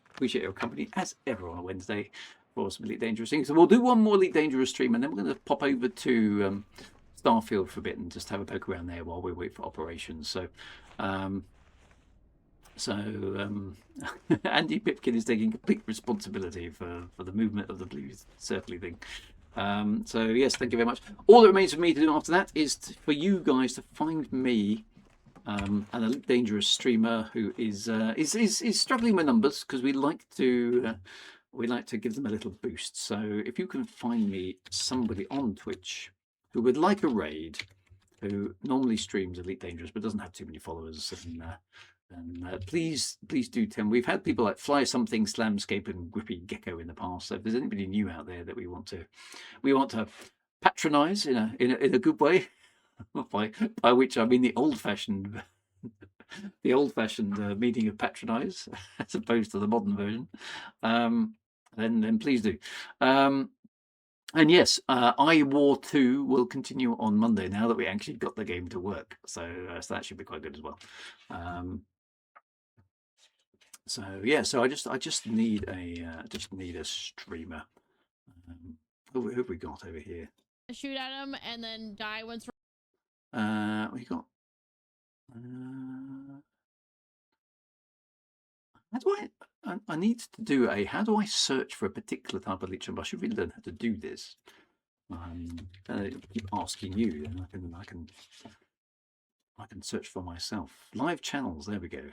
Appreciate your company, as ever, on a Wednesday for some Elite Dangerous things. So we'll do one more Elite Dangerous stream, and then we're going to pop over to Starfield for a bit and just have a poke around there while we wait for operations. So, Andy Pipkin is taking complete responsibility for the movement of the blue circly thing. So yes, thank you very much. All that remains for me to do after that is for you guys to find me an Elite Dangerous streamer who is struggling with numbers, because we like to give them a little boost. So if you can find me somebody on Twitch who would like a raid, who normally streams Elite Dangerous but doesn't have too many followers, and please do tell me. We've had people like Fly Something, Slamscape, and Grippy Gecko in the past. So if there's anybody new out there that we want to patronise in a good way, by which I mean the old-fashioned meaning of patronise, as opposed to the modern version, then please do. And yes, iWar 2 will continue on Monday now that we actually got the game to work. So that should be quite good as well. So yeah, so I just need a streamer. Who have we got over here? Shoot at him and then die once. We got. How do I need to do a. How do I search for a particular type of leech? I should really learn how to do this. Keep asking you, and I can search for myself. Live channels. There we go.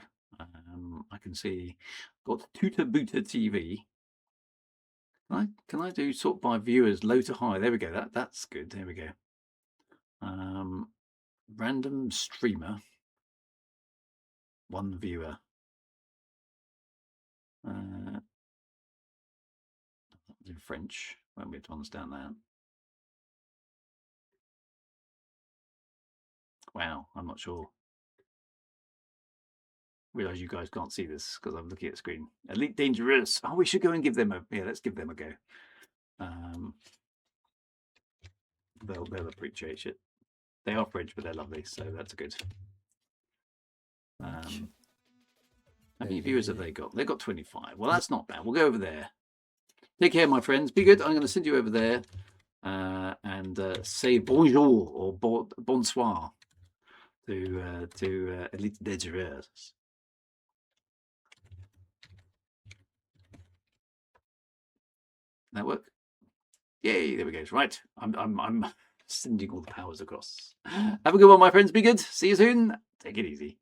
I can see. Got Tutor Booter TV. Can I do sort by viewers low to high? There we go. That's good. There we go. Random streamer. One viewer. In French. Won't be able to understand that. Wow, I'm not sure. Realise you guys can't see this because I'm looking at the screen. Elite Dangerous. Oh, we should go and give them let's give them a go. They'll appreciate it. They are French, but they're lovely, so that's good. How many viewers have they got? They've got 25. Well, that's not bad. We'll go over there. Take care, my friends. Be good. I'm going to send you over there and say bonjour or bonsoir to Elite Dangerous. That work? Yay! There we go. Right. I'm sending all the powers across. Have a good one, my friends. Be good. See you soon. Take it easy.